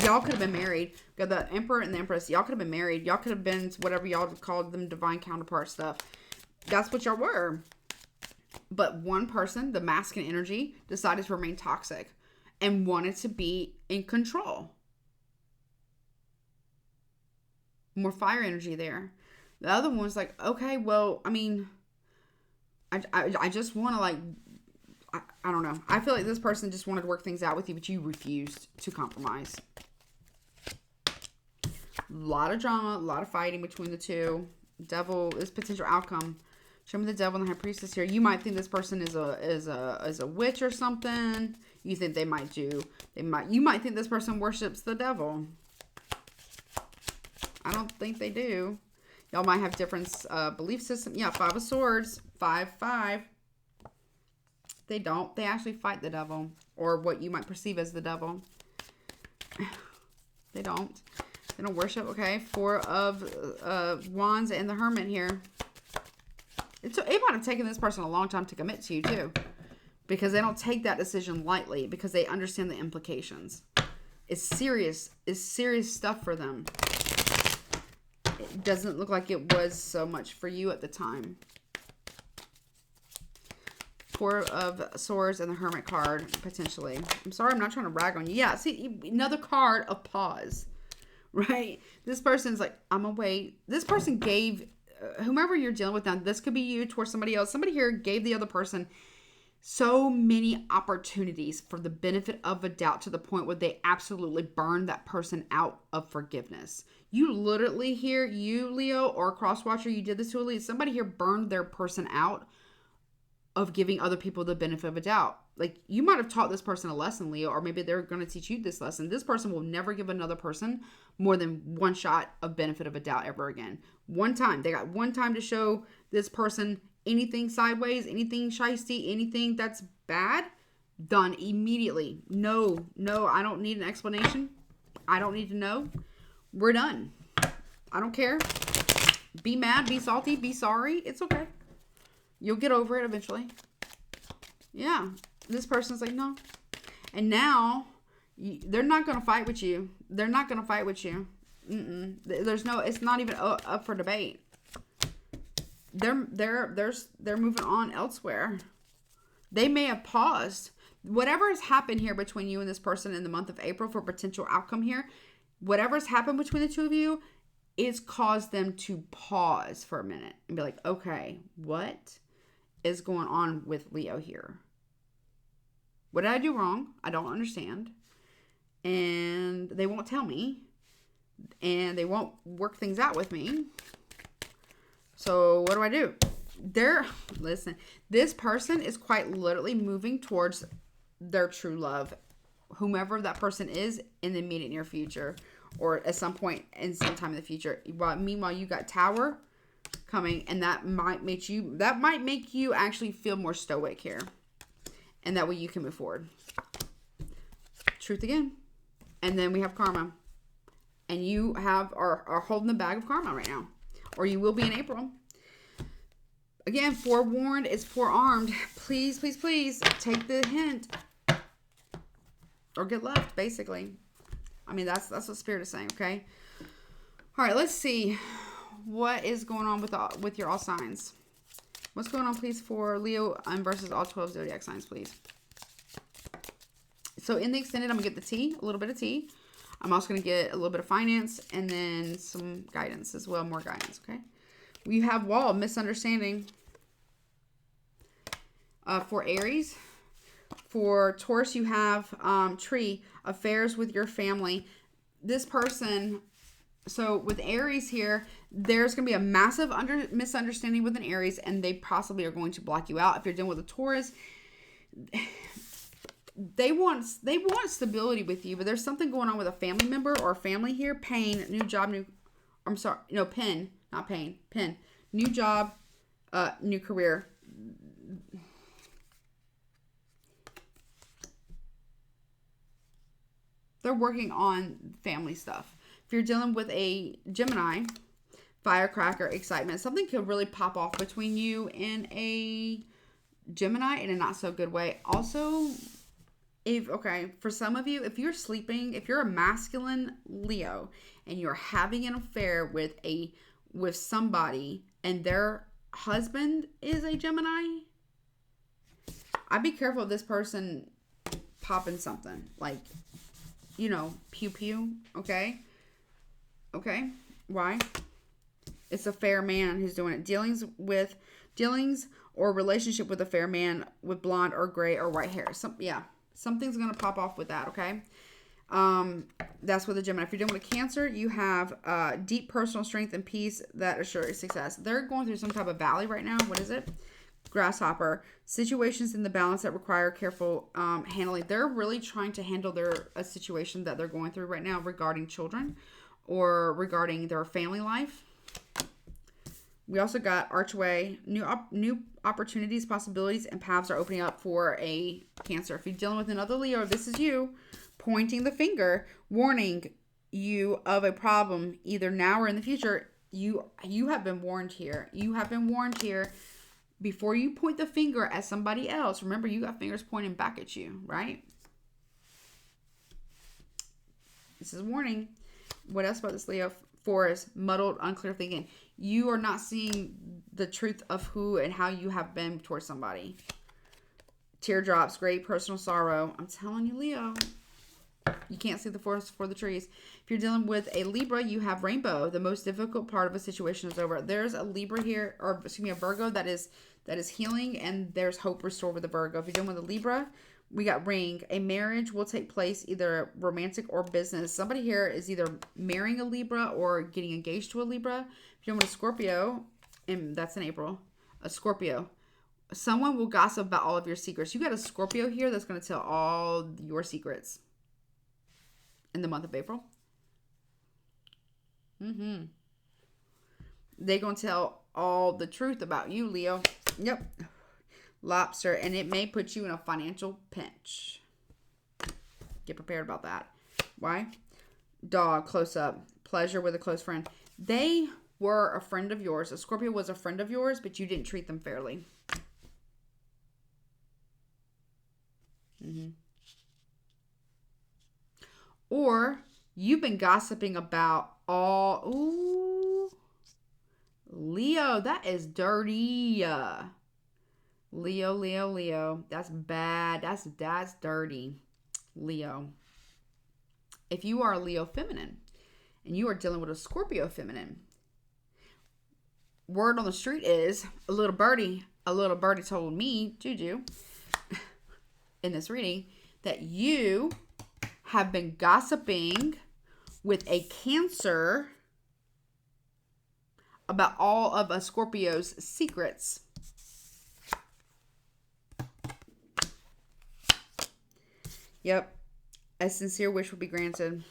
Y'all could have been married. Got the Emperor and the Empress. Y'all could have been married. Y'all could have been whatever y'all called them, divine counterpart stuff. That's what y'all were. But one person, the masculine energy, decided to remain toxic and wanted to be in control. More fire energy there. The other one was like, okay, well, I mean, I just want to I don't know. I feel like this person just wanted to work things out with you, but you refused to compromise. A lot of drama, a lot of fighting between the two. Devil is potential outcome. Show me the Devil and the High Priestess here. You might think this person is a witch or something. You think you might think this person worships the devil. I don't think they do. Y'all might have different belief system. Yeah, 5 of Swords. 5. They don't. They actually fight the devil. Or what you might perceive as the devil. They don't. They don't worship. Okay. 4 of Wands and the Hermit here. It might have taken this person a long time to commit to you too. Because they don't take that decision lightly. Because they understand the implications. It's serious. It's serious stuff for them. It doesn't look like it was so much for you at the time. 4 of Swords and the Hermit card, potentially. I'm sorry, I'm not trying to rag on you. Yeah, see, another card of pause, right? This person's like, I'm gonna wait. This person gave, whomever you're dealing with now, this could be you towards somebody else. Somebody here gave the other person so many opportunities for the benefit of a doubt to the point where they absolutely burned that person out of forgiveness. You literally here, you Leo or crosswatcher, you did this to a Leo. Somebody here burned their person out of giving other people the benefit of a doubt. Like, you might have taught this person a lesson, Leo, or maybe they're going to teach you this lesson. This person will never give another person more than one shot of benefit of a doubt ever again. One time. They got one time to show this person anything sideways, anything shiesty, anything that's bad, done immediately. No, I don't need an explanation. I don't need to know. We're done. I don't care. Be mad, be salty, be sorry. It's okay. You'll get over it eventually. Yeah. This person's like, no. And now, they're not going to fight with you. They're not going to fight with you. There's no, it's not even up for debate. They're moving on elsewhere. They may have paused. Whatever has happened here between you and this person in the month of April for potential outcome here, whatever's happened between the two of you is caused them to pause for a minute and be like, okay, what is going on with Leo here? What did I do wrong? I don't understand. And they won't tell me. And they won't work things out with me. So what do I do? Listen, this person is quite literally moving towards their true love, whomever that person is, in the immediate near future, or at some point in some time in the future. Meanwhile, you got Tower coming, and that might make you actually feel more stoic here, and that way you can move forward. Truth again. And then we have Karma, and you are holding the bag of karma right now, or you will be in April. Again, forewarned is forearmed. Please, please, please take the hint or get left, basically. I mean, that's what Spirit is saying, okay? All right, let's see what is going on with your all signs. What's going on, please, for Leo versus all 12 zodiac signs, please? So in the extended, I'm going to get the tea, a little bit of tea. I'm also going to get a little bit of finance and then some guidance as well, more guidance, okay? We have Wall, misunderstanding. For Aries. For Taurus, you have Tree, affairs with your family. This person, so with Aries here, there's going to be a massive misunderstanding with an Aries, and they possibly are going to block you out. If you're dealing with a Taurus, they want stability with you, but there's something going on with a family member or a family here. Pain, new job, pen, not pain, pen. New job, new career. They're working on family stuff. If you're dealing with a Gemini, firecracker, excitement, something could really pop off between you and a Gemini in a not so good way. Also, for some of you, if you're a masculine Leo and you're having an affair with somebody and their husband is a Gemini, I'd be careful of this person popping something like, pew pew, okay? Okay, why? It's a fair man who's doing it. Dealings or relationship with a fair man with blonde or gray or white hair. Something's going to pop off with that, okay? That's with a Gemini. If you're dealing with a Cancer, you have deep personal strength and peace that assure success. They're going through some type of valley right now. What is it? Grasshopper. Situations in the balance that require careful handling. They're really trying to handle a situation that they're going through right now regarding children or regarding their family life. We also got archway, new opportunities, possibilities, and paths are opening up for a Cancer. If you're dealing with another Leo, this is you pointing the finger, warning you of a problem either now or in the future. You have been warned here. You have been warned here. Before you point the finger at somebody else, remember you got fingers pointing back at you, right? This is a warning. What else about this Leo? 4 is muddled, unclear thinking. You are not seeing the truth of who and how you have been towards somebody. Teardrops, great personal sorrow. I'm telling you, Leo, you can't see the forest for the trees. If you're dealing with a Libra, you have rainbow. The most difficult part of a situation is over. There's a Libra here, or excuse me, a Virgo that is healing, and there's hope restored with a Virgo. If you're dealing with a Libra, we got ring. A marriage will take place, either romantic or business. Somebody here is either marrying a Libra or getting engaged to a Libra. If you're dealing with a Scorpio, and that's in April, a Scorpio, someone will gossip about all of your secrets. You got a Scorpio here that's going to tell all your secrets in the month of April. They're going to tell all the truth about you, Leo. Yep. Lobster, and it may put you in a financial pinch. Get prepared about that. Why? Dog, close up. Pleasure with a close friend. They were a friend of yours. A Scorpio was a friend of yours, but you didn't treat them fairly. Or you've been gossiping about all... Ooh. Leo, that is dirty. Leo. That's bad. That's dirty. Leo. If you are a Leo feminine and you are dealing with a Scorpio feminine, word on the street is a little birdie told me, Juju, in this reading, that you have been gossiping with a Cancer about all of a Scorpio's secrets. Yep. A sincere wish will be granted.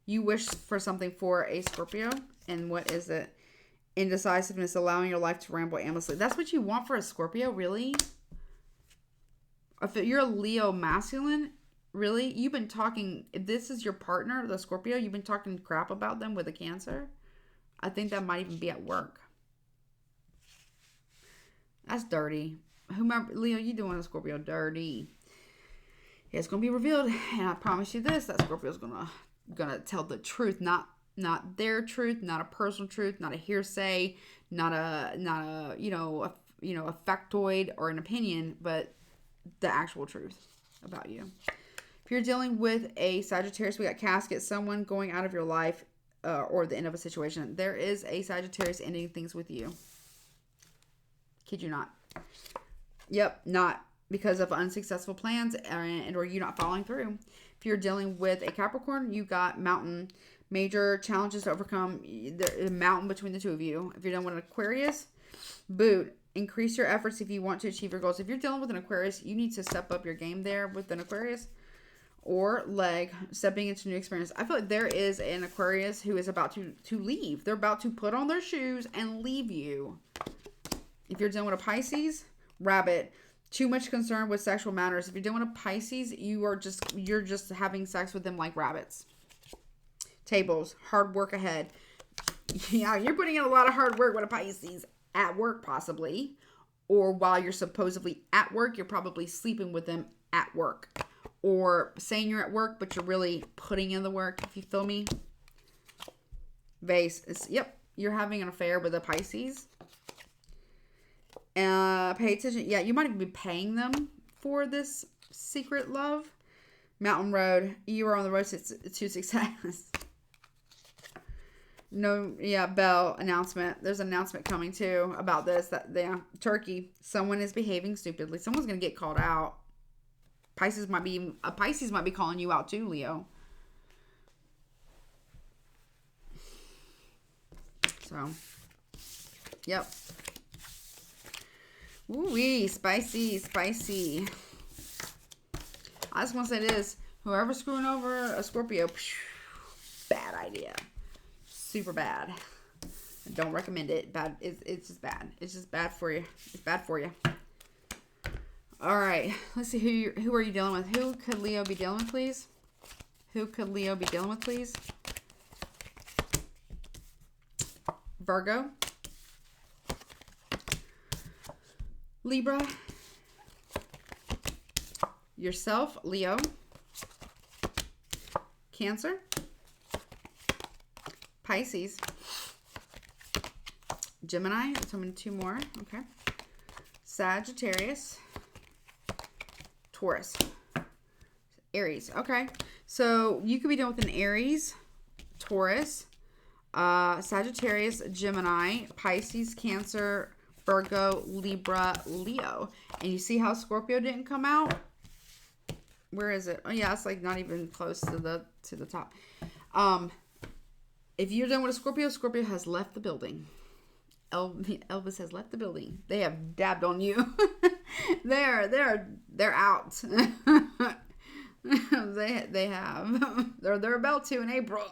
You wish for something for a Scorpio. And what is it? Indecisiveness, allowing your life to ramble aimlessly. That's what you want for a Scorpio, really? If you're a Leo masculine, really? You've been talking, if this is your partner, the Scorpio, you've been talking crap about them with a Cancer. I think that might even be at work. That's dirty. Whomever, Leo, you doing a Scorpio dirty. It's going to be revealed, and I promise you this, that Scorpio's gonna tell the truth, not their truth, not a personal truth, not a hearsay, not a a factoid or an opinion, but the actual truth about you. If you're dealing with a Sagittarius, we got casket, someone going out of your life, or the end of a situation. There is a Sagittarius ending things with you. Kid you not. Yep, not because of unsuccessful plans and or you not following through. If you're dealing with a Capricorn, you got mountain, major challenges to overcome, the mountain between the two of you. If you're dealing with an Aquarius, boot, increase your efforts if you want to achieve your goals. If you're dealing with an Aquarius, you need to step up your game there with an Aquarius. Or leg, stepping into new experience. I feel like there is an Aquarius who is about to leave. They're about to put on their shoes and leave you. If you're dealing with a Pisces, rabbit, too much concern with sexual matters. If you're dealing with a Pisces, you're just having sex with them like rabbits. Tables, hard work ahead. Yeah, you're putting in a lot of hard work with a Pisces at work possibly. Or while you're supposedly at work, you're probably sleeping with them at work. Or saying you're at work, but you're really putting in the work, if you feel me. Vase. Yep. You're having an affair with a Pisces. Pay attention. Yeah, you might even be paying them for this secret love. Mountain Road. You are on the road to success. No, yeah, Bell announcement. There's an announcement coming too about this. Turkey. Someone is behaving stupidly. Someone's going to get called out. Pisces might be calling you out too, Leo. So, yep. Ooh-wee, spicy. I just want to say this. Whoever's screwing over a Scorpio, bad idea. Super bad. Don't recommend it. Bad. It's just bad. It's just bad for you. It's bad for you. All right. Let's see who are you dealing with? Who could Leo be dealing with, please? Who could Leo be dealing with, please? Virgo, Libra, yourself, Leo, Cancer, Pisces, Gemini. So I'm going to 2 more. Okay. Sagittarius, Taurus, Aries. Okay. So you could be dealing with an Aries, Taurus, Sagittarius, Gemini, Pisces, Cancer, Virgo, Libra, Leo. And you see how Scorpio didn't come out? Where is it? Oh yeah, it's like not even close to the top. If you're done with a Scorpio, Scorpio has left the building. Elvis has left the building. They have dabbed on you. they're out. they have. They're about to in April.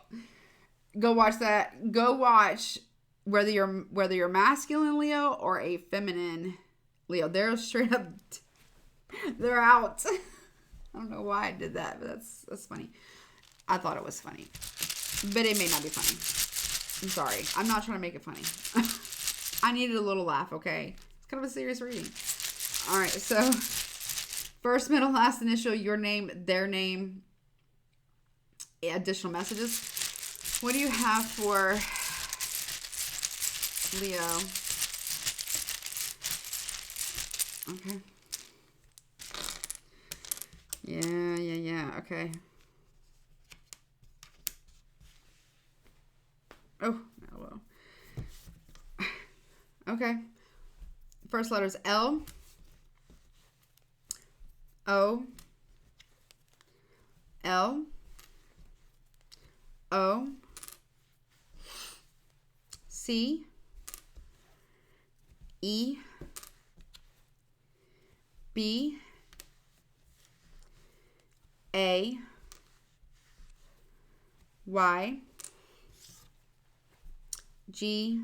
Go watch that. Go watch whether you're masculine Leo or a feminine Leo. They're straight up. They're out. I don't know why I did that, but that's funny. I thought it was funny, but it may not be funny. I'm sorry. I'm not trying to make it funny. I needed a little laugh. Okay, it's kind of a serious reading. All right. So first, middle, last initial, your name, their name, additional messages. What do you have for Leo? Okay. Yeah. Okay. Oh, well. Okay. First letter is L, O, L, O, C, E, B, A, Y, G,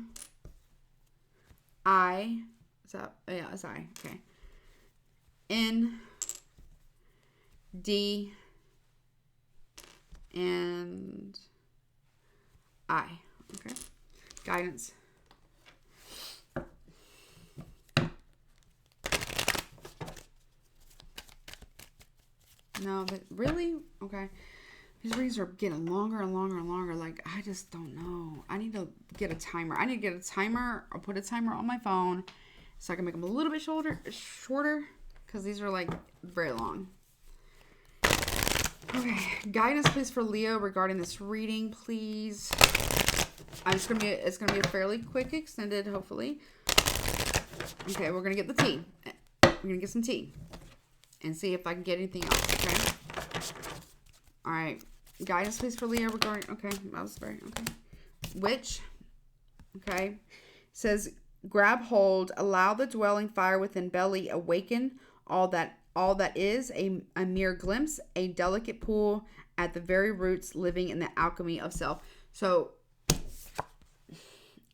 I, is that, yeah, it's I, okay, N, D, and I, okay, guidance. No, but really? Okay. These readings are getting longer and longer and longer. Like, I just don't know. I need to get a timer. I need to get a timer or put a timer on my phone so I can make them a little bit shorter because these are like very long. Okay. Guidance, please, for Leo regarding this reading, please. It's gonna be a fairly quick extended, hopefully. Okay, we're gonna get the tea. We're gonna get some tea and see if I can get anything else. Okay. All right. Guidance, please, for Leo regarding. Okay, that was very okay. Witch. Okay. Says, grab hold, allow the dwelling fire within belly awaken all that is a mere glimpse, a delicate pool at the very roots, living in the alchemy of self. So,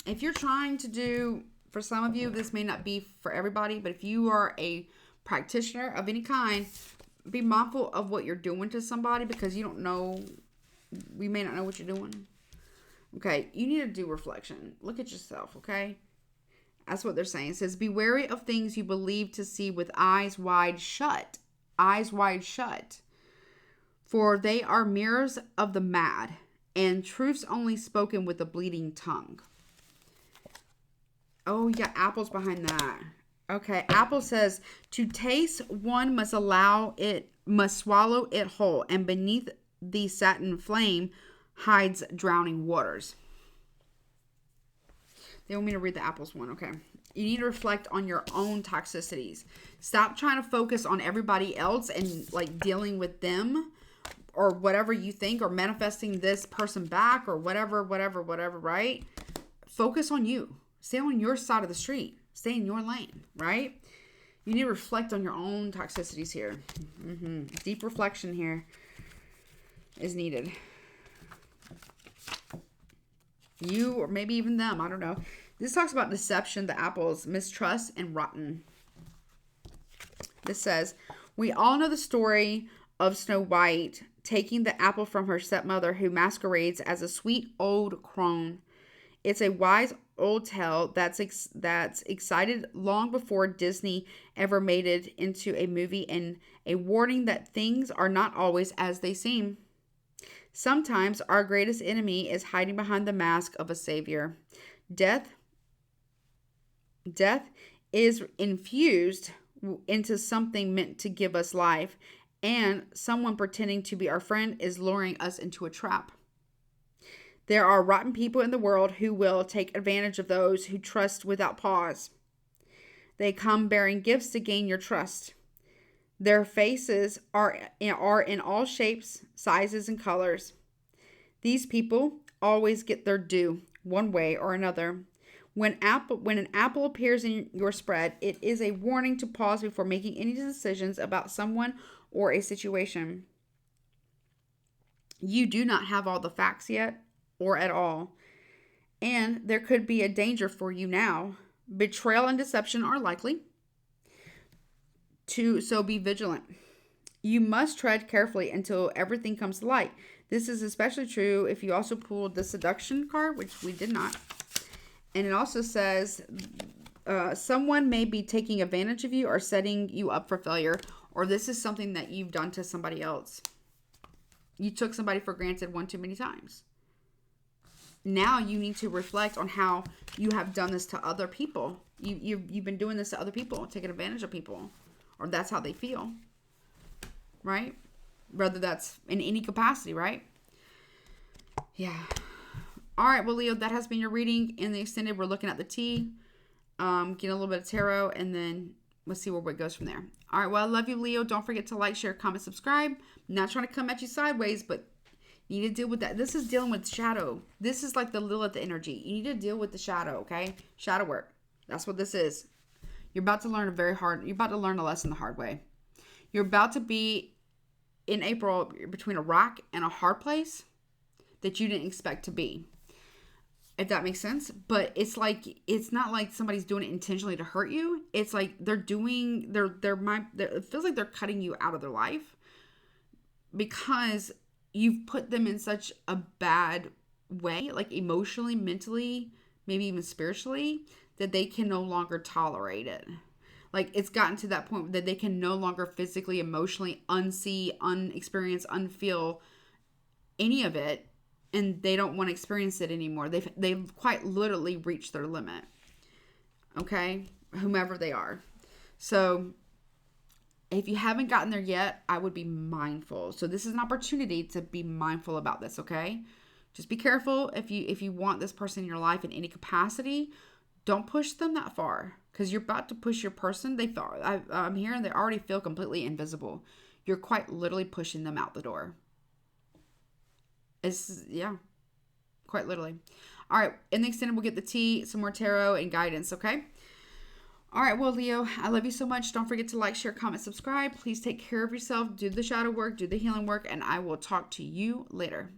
if you're trying to do, for some of you, this may not be for everybody, but if you are a practitioner of any kind, be mindful of what you're doing to somebody because you don't know, we may not know what you're doing. Okay, you need to do reflection. Look at yourself, okay? That's what they're saying. It says, be wary of things you believe to see with eyes wide shut. Eyes wide shut. For they are mirrors of the mad, and truths only spoken with a bleeding tongue. Oh, yeah, Apple's behind that. Okay, Apple says, to taste one must swallow it whole, and beneath the satin flame hides drowning waters. They want me to read the Apples one, okay. You need to reflect on your own toxicities. Stop trying to focus on everybody else and like dealing with them or whatever you think or manifesting this person back or whatever, right? Focus on you. Stay on your side of the street. Stay in your lane, right? You need to reflect on your own toxicities here. Deep reflection here is needed. You, or maybe even them. I don't know. This talks about deception, the apples, mistrust, and rotten. This says, we all know the story of Snow White taking the apple from her stepmother, who masquerades as a sweet old crone. It's a wise old tale that's excited long before Disney ever made it into a movie, and a warning that things are not always as they seem. Sometimes our greatest enemy is hiding behind the mask of a savior. Death is infused into something meant to give us life, and someone pretending to be our friend is luring us into a trap. There are rotten people in the world who will take advantage of those who trust without pause. They come bearing gifts to gain your trust. Their faces are in all shapes, sizes, and colors. These people always get their due, one way or another. When an apple appears in your spread, it is a warning to pause before making any decisions about someone or a situation. You do not have all the facts yet, or at all, and there could be a danger for you now. Betrayal and deception are likely, so be vigilant. You must tread carefully until everything comes to light. This is especially true if you also pulled the seduction card, which we did not. And it also says someone may be taking advantage of you or setting you up for failure, or this is something that you've done to somebody else. You took somebody for granted one too many times. Now you need to reflect on how you have done this to other people. You've been doing this to other people, taking advantage of people, or that's how they feel, right? Whether that's in any capacity, right? Yeah. All right, well, Leo, that has been your reading. In the extended, we're looking at the T, getting a little bit of tarot, and then we'll see where it goes from there. All right, well, I love you, Leo. Don't forget to like, share, comment, subscribe. I'm not trying to come at you sideways, but you need to deal with that. This is dealing with shadow. This is like the Lilith energy. You need to deal with the shadow, okay? Shadow work. That's what this is. You're about to learn you're about to learn a lesson the hard way. You're about to be, in April, between a rock and a hard place that you didn't expect to be. If that makes sense. But it's not like somebody's doing it intentionally to hurt you. It's like it feels like they're cutting you out of their life because you've put them in such a bad way, like emotionally, mentally, maybe even spiritually, that they can no longer tolerate it. Like, it's gotten to that point that they can no longer physically, emotionally unsee, unexperience, unfeel any of it, and they don't want to experience it anymore. They've quite literally reached their limit. Okay? Whomever they are. So, if you haven't gotten there yet, I would be mindful. So this is an opportunity to be mindful about this, okay? Just be careful if you want this person in your life in any capacity. Don't push them that far, because you're about to push your person. I'm hearing they already feel completely invisible. You're quite literally pushing them out the door. Quite literally. All right, in the extended, we'll get the T, some more tarot, and guidance, okay? All right, well, Leo, I love you so much. Don't forget to like, share, comment, subscribe. Please take care of yourself. Do the shadow work, do the healing work, and I will talk to you later.